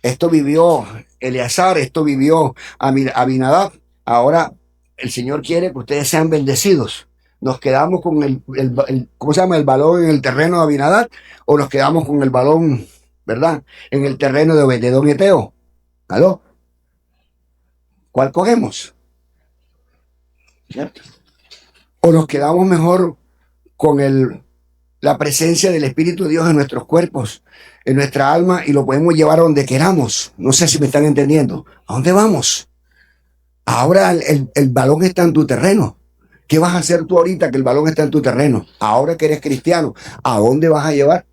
Esto vivió Eleazar, esto vivió Abinadab. Ahora el Señor quiere que ustedes sean bendecidos. ¿Nos quedamos con ¿cómo se llama? El balón en el terreno de Abinadab o nos quedamos con el balón, ¿verdad? En el terreno de Obed-Edom y Eteo. ¿Aló? ¿Cuál cogemos? ¿Cierto? ¿O nos quedamos mejor con la presencia del Espíritu de Dios en nuestros cuerpos, en nuestra alma, y lo podemos llevar a donde queramos? No sé si me están entendiendo. ¿A dónde vamos? Ahora el balón está en tu terreno. ¿Qué vas a hacer tú ahorita que el balón está en tu terreno? Ahora que eres cristiano, ¿a dónde vas a llevar?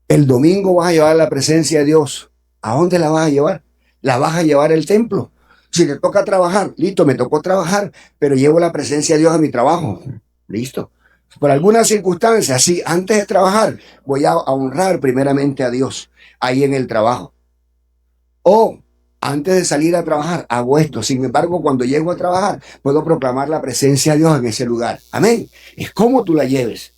El domingo vas a llevar la presencia de Dios. ¿A dónde la vas a llevar? ¿La vas a llevar al templo? Si te toca trabajar, listo, me tocó trabajar, pero llevo la presencia de Dios a mi trabajo. Listo. Por alguna circunstancia, sí, antes de trabajar, voy a honrar primeramente a Dios ahí en el trabajo. O Antes de salir a trabajar, hago esto. Sin embargo, cuando llego a trabajar, puedo proclamar la presencia de Dios en ese lugar. Amén. Es como tú la lleves.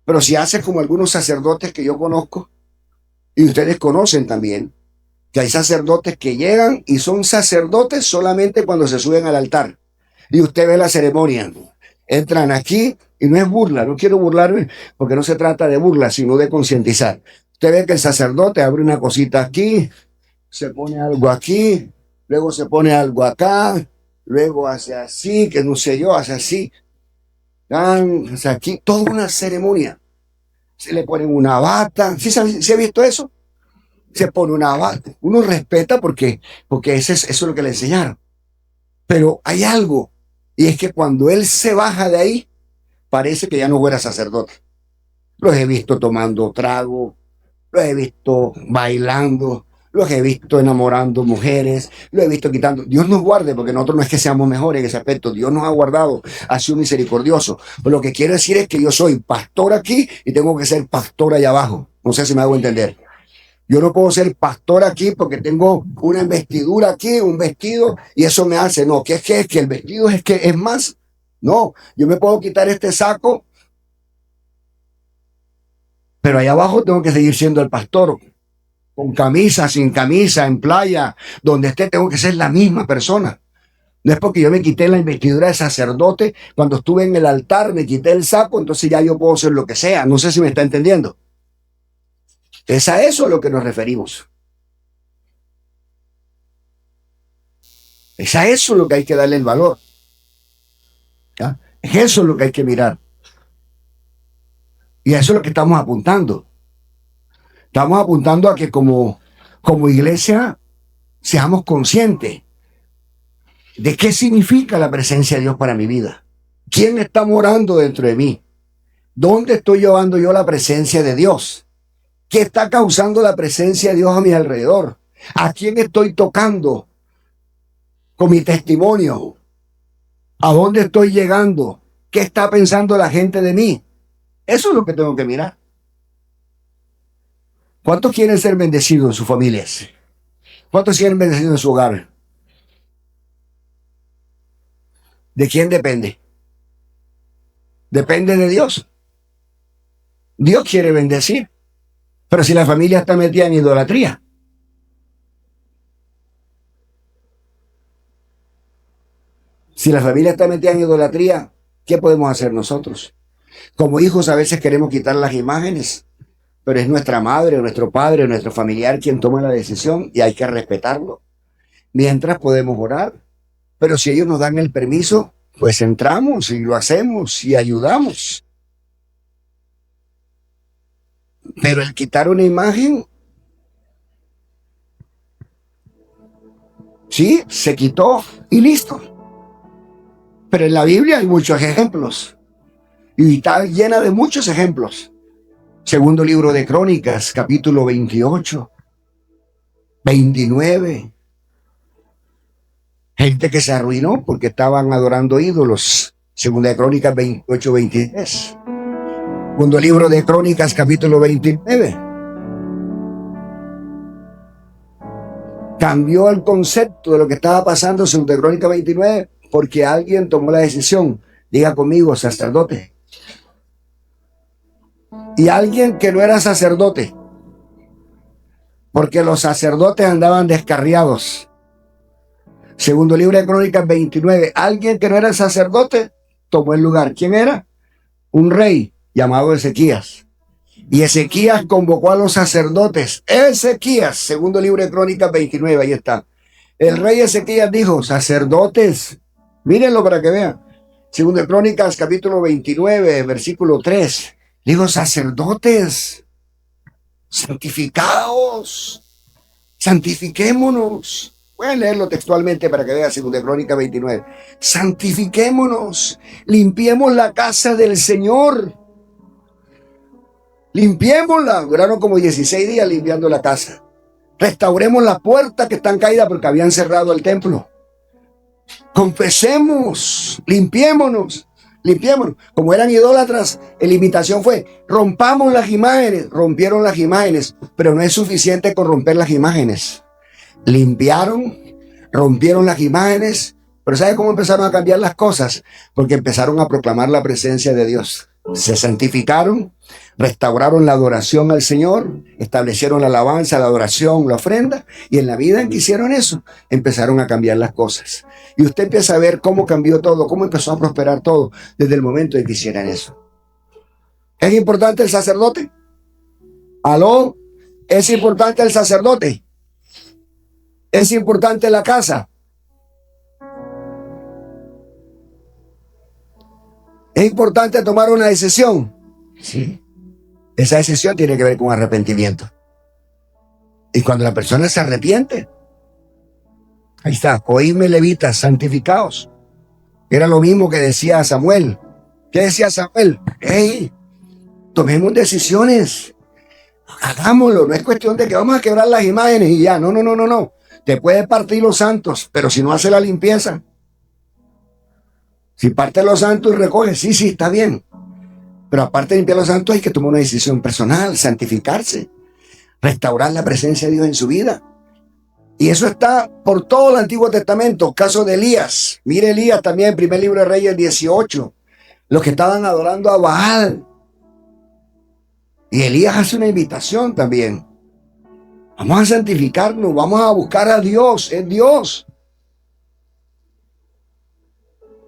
Pero si haces como algunos sacerdotes que yo conozco, y ustedes conocen también, que hay sacerdotes que llegan y son sacerdotes solamente cuando se suben al altar. Y usted ve la ceremonia. Entran aquí y no es burla, no quiero burlarme porque no se trata de burla, sino de concientizar. Usted ve que el sacerdote abre una cosita aquí, se pone algo aquí, luego se pone algo acá, luego hace así, que no sé yo, hace así, hace aquí, toda una ceremonia. Se le ponen una bata, ¿sí ha visto eso? Se pone una bata, uno respeta porque eso es lo que le enseñaron. Pero hay algo, y es que cuando él se baja de ahí, parece que ya no fuera sacerdote. Los he visto tomando trago, los he visto bailando, los he visto enamorando mujeres, los he visto quitando. Dios nos guarde, porque nosotros no es que seamos mejores en ese aspecto. Dios nos ha guardado, ha sido misericordioso. Pero lo que quiero decir es que yo soy pastor aquí y tengo que ser pastor allá abajo. No sé si me hago entender. Yo no puedo ser pastor aquí porque tengo una investidura aquí, un vestido, y eso me hace. No, ¿qué es que el vestido es que es más? No, yo me puedo quitar este saco, pero allá abajo tengo que seguir siendo el pastor. Con camisa, sin camisa, en playa, donde esté, tengo que ser la misma persona. No es porque yo me quité la investidura de sacerdote, cuando estuve en el altar, me quité el saco, entonces ya yo puedo ser lo que sea. No sé si me está entendiendo. Es a eso a lo que nos referimos. Es a eso lo que hay que darle el valor. ¿Ya? Es eso lo que hay que mirar. Y a eso es lo que estamos apuntando. Estamos apuntando a que como iglesia seamos conscientes de qué significa la presencia de Dios para mi vida. ¿Quién está morando dentro de mí? ¿Dónde estoy llevando yo la presencia de Dios? ¿Qué está causando la presencia de Dios a mi alrededor? ¿A quién estoy tocando con mi testimonio? ¿A dónde estoy llegando? ¿Qué está pensando la gente de mí? Eso es lo que tengo que mirar. ¿Cuántos quieren ser bendecidos en sus familias? ¿Cuántos quieren bendecidos en su hogar? ¿De quién depende? Depende de Dios. Dios quiere bendecir. Pero si la familia está metida en idolatría, si la familia está metida en idolatría, ¿qué podemos hacer nosotros? Como hijos a veces queremos quitar las imágenes, pero es nuestra madre, o nuestro padre, o nuestro familiar quien toma la decisión y hay que respetarlo. Mientras podemos orar, pero si ellos nos dan el permiso, pues entramos y lo hacemos y ayudamos. Pero el quitar una imagen, sí, se quitó y listo. Pero en la Biblia hay muchos ejemplos y está llena de muchos ejemplos. Segundo libro de Crónicas, capítulo 28, 29. Gente que se arruinó porque estaban adorando ídolos. Segunda de Crónicas 28, 23. Segundo libro de Crónicas, capítulo 29. Cambió el concepto de lo que estaba pasando en Segunda de Crónicas 29 porque alguien tomó la decisión. Diga conmigo, sacerdote. Y alguien que no era sacerdote, porque los sacerdotes andaban descarriados. Segundo libro de Crónicas 29. Alguien que no era sacerdote tomó el lugar. ¿Quién era? Un rey llamado Ezequías. Y Ezequías convocó a los sacerdotes. Ezequías, segundo libro de Crónicas 29, ahí está. El rey Ezequías dijo, sacerdotes, mírenlo para que vean. Segundo de Crónicas, capítulo 29, versículo 3. Digo, sacerdotes, santificaos, santifiquémonos. Voy a leerlo textualmente para que vean Segunda de Crónicas 29. Santifiquémonos, limpiemos la casa del Señor. Limpiémosla. Duraron como 16 días limpiando la casa. Restauremos las puertas que están caídas porque habían cerrado el templo. Confesemos, limpiémonos. Como eran idólatras, la invitación fue, rompamos las imágenes. Rompieron las imágenes, pero no es suficiente con romper las imágenes. limpiaron, rompieron las imágenes. Pero ¿sabe cómo empezaron a cambiar las cosas? Porque empezaron a proclamar la presencia de Dios. Se santificaron, restauraron la adoración al Señor, establecieron la alabanza, la adoración, la ofrenda, y en la vida en que hicieron eso, empezaron a cambiar las cosas. Y usted empieza a ver cómo cambió todo, cómo empezó a prosperar todo desde el momento en que hicieran eso. ¿Es importante el sacerdote? ¿Aló? ¿Es importante el sacerdote? ¿Es importante la casa? ¿Es importante tomar una decisión? Sí. Esa decisión tiene que ver con arrepentimiento. Y cuando la persona se arrepiente, ahí está, oídme levitas, santificaos. Era lo mismo que decía Samuel. ¿Qué decía Samuel? Hey, tomemos decisiones. Hagámoslo. No es cuestión de que vamos a quebrar las imágenes y ya. No, no, no, no, no. Te puedes partir los santos, pero si no hace la limpieza. Si parte los santos y recoge, sí, está bien. Pero aparte de limpiar los santos hay que tomar una decisión personal, santificarse, restaurar la presencia de Dios en su vida. Y eso está por todo el Antiguo Testamento. Caso de Elías. Mire Elías también, primer libro de Reyes 18. Los que estaban adorando a Baal. Y Elías hace una invitación también. Vamos a santificarnos, vamos a buscar a Dios, es Dios.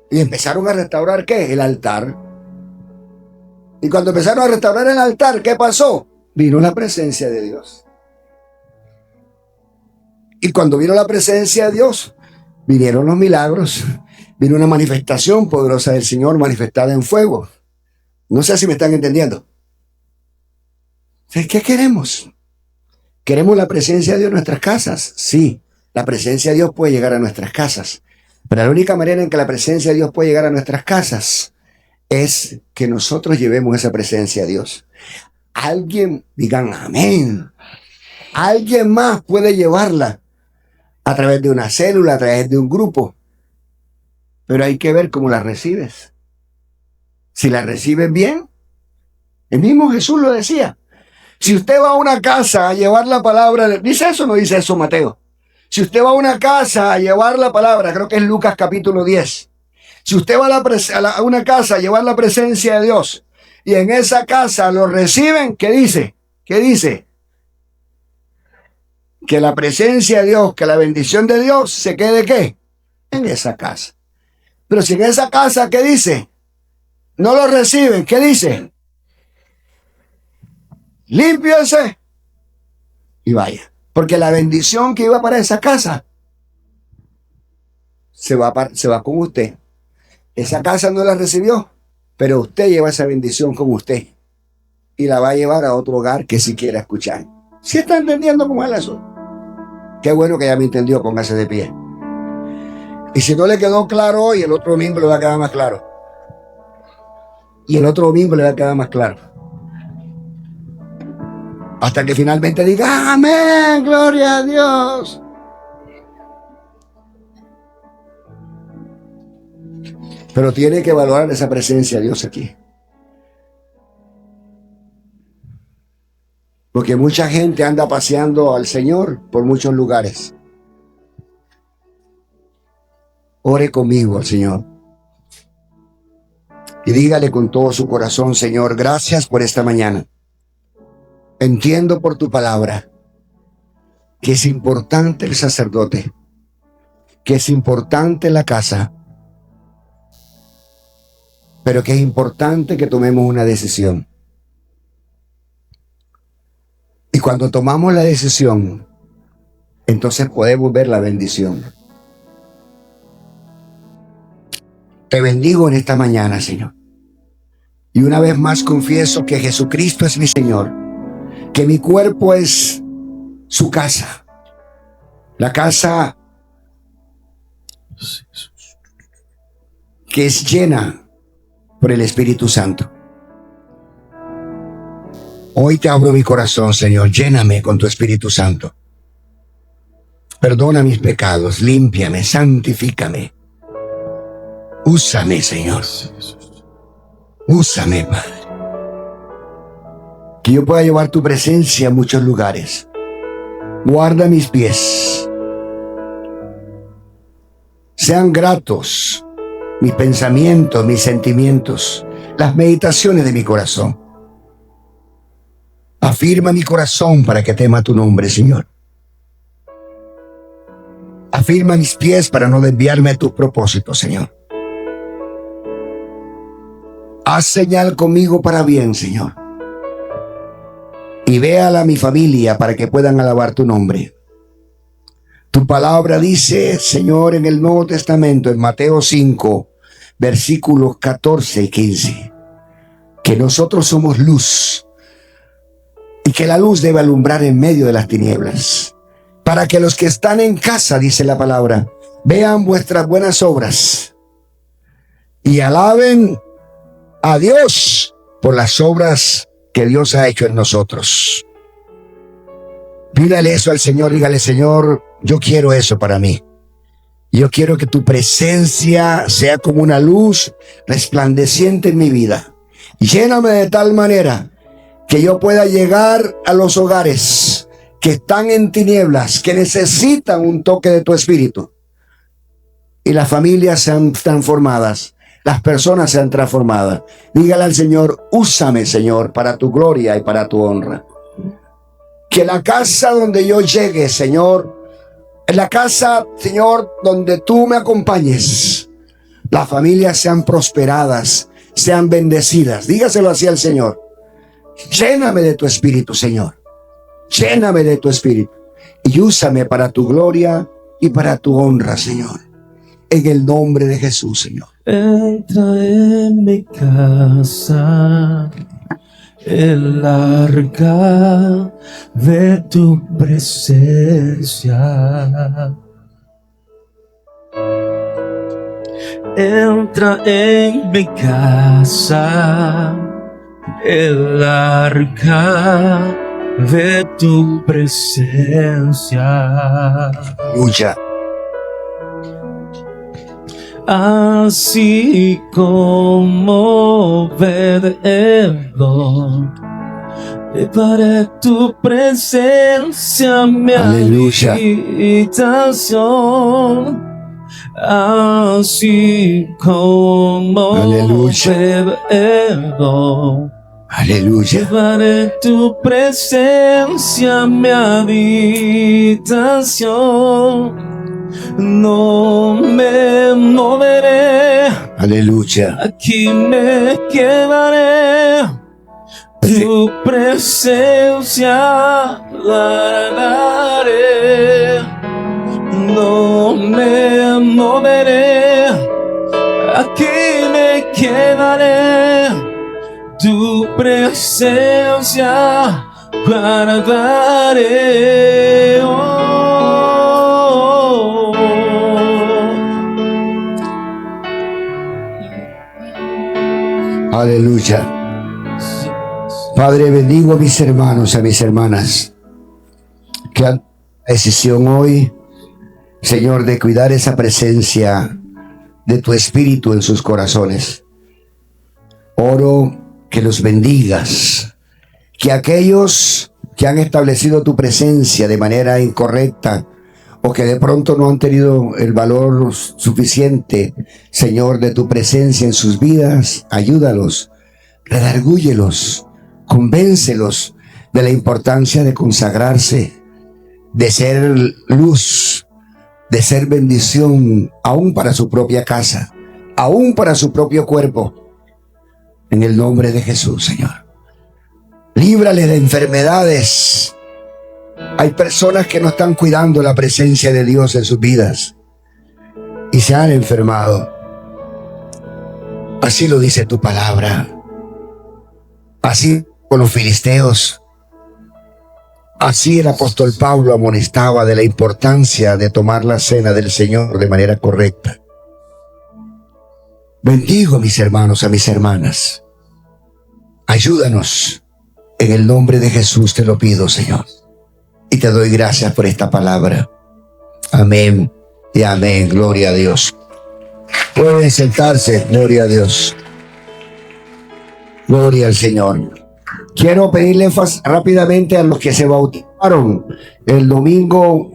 Y empezaron a restaurar, ¿qué? El altar. Y cuando empezaron a restaurar el altar, ¿qué pasó? Vino la presencia de Dios. Y cuando vino la presencia de Dios, vinieron los milagros. Vino una manifestación poderosa del Señor manifestada en fuego. No sé si me están entendiendo. ¿Qué queremos? ¿Queremos la presencia de Dios en nuestras casas? Sí, la presencia de Dios puede llegar a nuestras casas. Pero la única manera en que la presencia de Dios puede llegar a nuestras casas es que nosotros llevemos esa presencia a Dios. Alguien, digan amén. Alguien más puede llevarla a través de una célula, a través de un grupo. Pero hay que ver cómo la recibes. Si la recibes bien, el mismo Jesús lo decía. Si usted va a una casa a llevar la palabra, ¿dice eso o no dice eso Mateo? Si usted va a una casa a llevar la palabra, creo que es Lucas capítulo 10. Si usted va a una casa a llevar la presencia de Dios y en esa casa lo reciben, ¿qué dice? ¿Qué dice? Que la presencia de Dios, que la bendición de Dios se quede ¿qué? En esa casa. Pero si en esa casa, ¿qué dice? No lo reciben, ¿qué dice? Límpiense y vaya. Porque la bendición que iba para esa casa se va con usted. Esa casa no la recibió, pero usted lleva esa bendición con usted y la va a llevar a otro hogar que si quiera escuchar. ¿Sí está entendiendo cómo es eso? Qué bueno que ya me entendió, póngase de pie. Y si no le quedó claro hoy, el otro domingo le va a quedar más claro. Y el otro domingo le va a quedar más claro. Hasta que finalmente diga, amén, gloria a Dios. Pero tiene que valorar esa presencia de Dios aquí. Porque mucha gente anda paseando al Señor por muchos lugares. Ore conmigo al Señor. Y dígale con todo su corazón, Señor, gracias por esta mañana. Entiendo por tu palabra que es importante el sacerdote, que es importante la casa, pero que es importante que tomemos una decisión. Y cuando tomamos la decisión, entonces podemos ver la bendición. Te bendigo en esta mañana, Señor. Y una vez más confieso que Jesucristo es mi Señor, que mi cuerpo es su casa, la casa que es llena por el Espíritu Santo. Hoy te abro mi corazón, Señor, lléname con tu Espíritu Santo. Perdona mis pecados, límpiame, santifícame. Úsame, Señor. Úsame, Padre. Que yo pueda llevar tu presencia a muchos lugares. Guarda mis pies, sean gratos mis pensamientos, mis sentimientos, las meditaciones de mi corazón. Afirma mi corazón para que tema tu nombre, Señor. Afirma mis pies para no desviarme de tus propósitos, Señor. Haz señal conmigo para bien, Señor. Y véala a mi familia para que puedan alabar tu nombre. Tu palabra dice, Señor, en el Nuevo Testamento, en Mateo 5, versículos 14 y 15, que nosotros somos luz y que la luz debe alumbrar en medio de las tinieblas, para que los que están en casa, dice la palabra, vean vuestras buenas obras y alaben a Dios por las obras que Dios ha hecho en nosotros. Pídale eso al Señor, dígale, Señor, yo quiero eso para mí. Yo quiero que tu presencia sea como una luz resplandeciente en mi vida. Lléname de tal manera que yo pueda llegar a los hogares que están en tinieblas, que necesitan un toque de tu espíritu. Y las familias sean transformadas, las personas sean transformadas. Dígale al Señor, úsame, Señor, para tu gloria y para tu honra. Que la casa donde yo llegue, Señor, en la casa, Señor, donde tú me acompañes, las familias sean prosperadas, sean bendecidas. Dígaselo así al Señor. Lléname de tu espíritu, Señor. Lléname de tu espíritu. Y úsame para tu gloria y para tu honra, Señor. En el nombre de Jesús, Señor. Entra en mi casa, el arca de tu presencia. Entra en mi casa, el arca de tu presencia. Aleluya. Así como Obed-Edom, preparé tu presencia, mi Aleluya. habitación. Así como Obed-Edom, Aleluya. preparé tu presencia, mi habitación. No me moveré, Aleluya. aquí me quedaré. Tu presencia guardaré. No me moveré, aquí me quedaré. Tu presencia guardaré. Aleluya. Padre, bendigo a mis hermanos, a mis hermanas que han decisión hoy, Señor, de cuidar esa presencia de tu espíritu en sus corazones. Oro que los bendigas, que aquellos que han establecido tu presencia de manera incorrecta o que de pronto no han tenido el valor suficiente, Señor, de tu presencia en sus vidas, ayúdalos, redargúyelos, convéncelos de la importancia de consagrarse, de ser luz, de ser bendición, aún para su propia casa, aún para su propio cuerpo. En el nombre de Jesús, Señor. Líbrale de enfermedades. Hay personas que no están cuidando la presencia de Dios en sus vidas y se han enfermado. Así lo dice tu palabra. Así con los filisteos. Así el apóstol Pablo amonestaba de la importancia de tomar la cena del Señor de manera correcta. Bendigo a mis hermanos, a mis hermanas. Ayúdanos. En el nombre de Jesús te lo pido, Señor. Y te doy gracias por esta palabra. Amén y amén. Gloria a Dios. Pueden sentarse. Gloria a Dios. Gloria al Señor. Quiero pedirle rápidamente a los que se bautizaron el domingo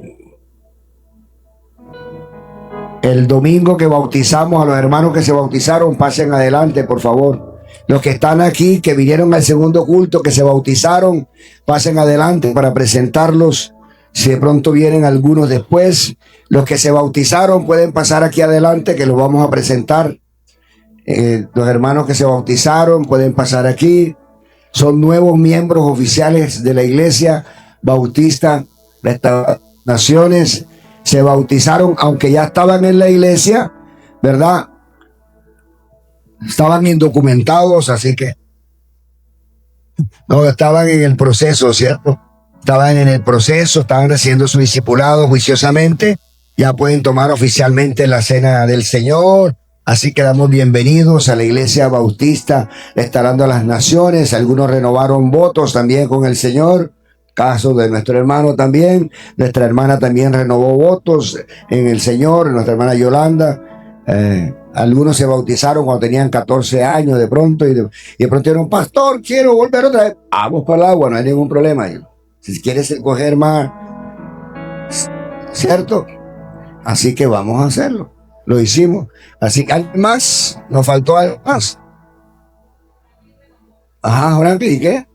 El domingo que bautizamos a los hermanos que se bautizaron, pasen adelante, por favor. Los que están aquí, que vinieron al segundo culto, que se bautizaron, pasen adelante para presentarlos. Si de pronto vienen algunos después, los que se bautizaron pueden pasar aquí adelante, que los vamos a presentar. Los hermanos que se bautizaron pueden pasar aquí. Son nuevos miembros oficiales de la Iglesia Bautista Restauraciones. Se bautizaron, aunque ya estaban en la iglesia, ¿verdad? Estaban indocumentados, así que no estaban en el proceso, ¿cierto? Estaban en el proceso, estaban haciendo su discipulado juiciosamente. Ya pueden tomar oficialmente la cena del Señor. Así que damos bienvenidos a la Iglesia Bautista Restaurando a las Naciones. Algunos renovaron votos también con el Señor. Caso de nuestro hermano también. Nuestra hermana también renovó votos en el Señor, nuestra hermana Yolanda. Algunos se bautizaron cuando tenían 14 años de pronto y de pronto dijeron, pastor, quiero volver otra vez. Vamos para el agua, no hay ningún problema. Si quieres coger más, ¿cierto? Así que vamos a hacerlo. Lo hicimos. Así que algo más, nos faltó algo más. Ajá, Franklin, ¿y qué?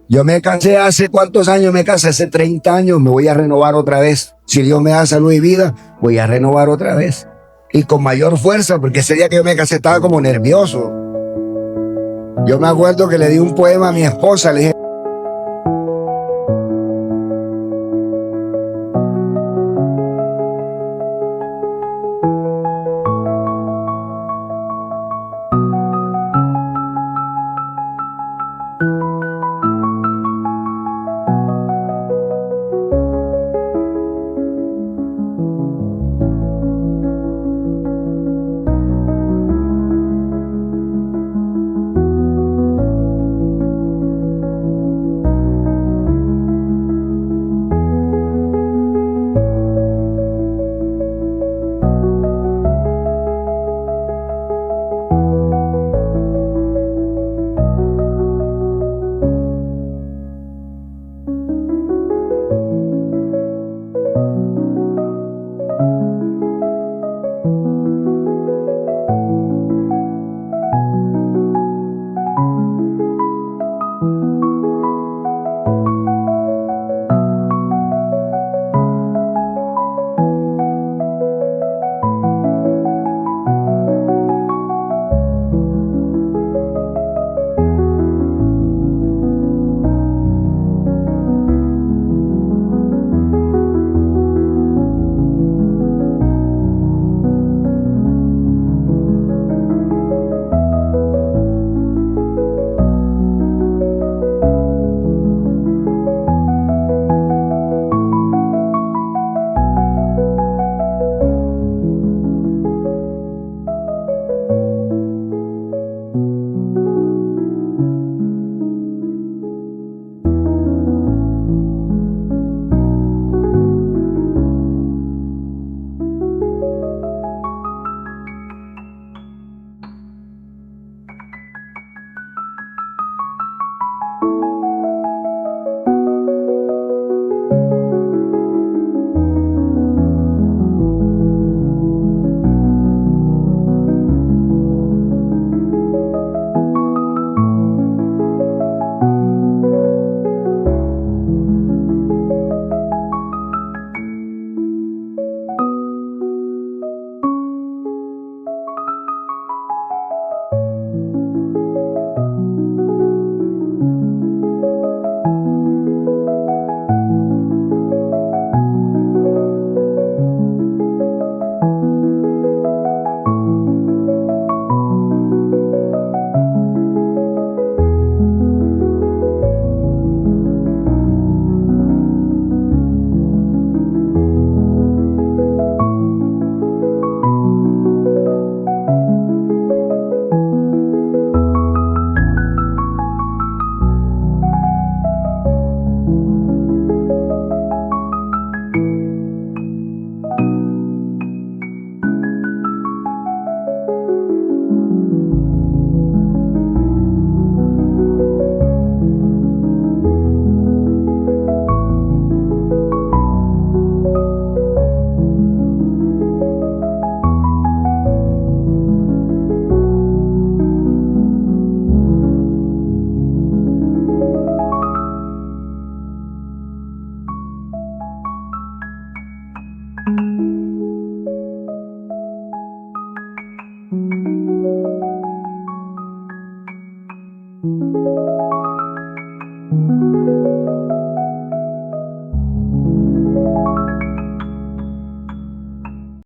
Yo me casé hace ¿cuántos años me casé? Hace 30 años, me voy a renovar otra vez. Si Dios me da salud y vida, voy a renovar otra vez. Y con mayor fuerza, porque ese día que yo me casé estaba como nervioso. Yo me acuerdo que le di un poema a mi esposa, le dije,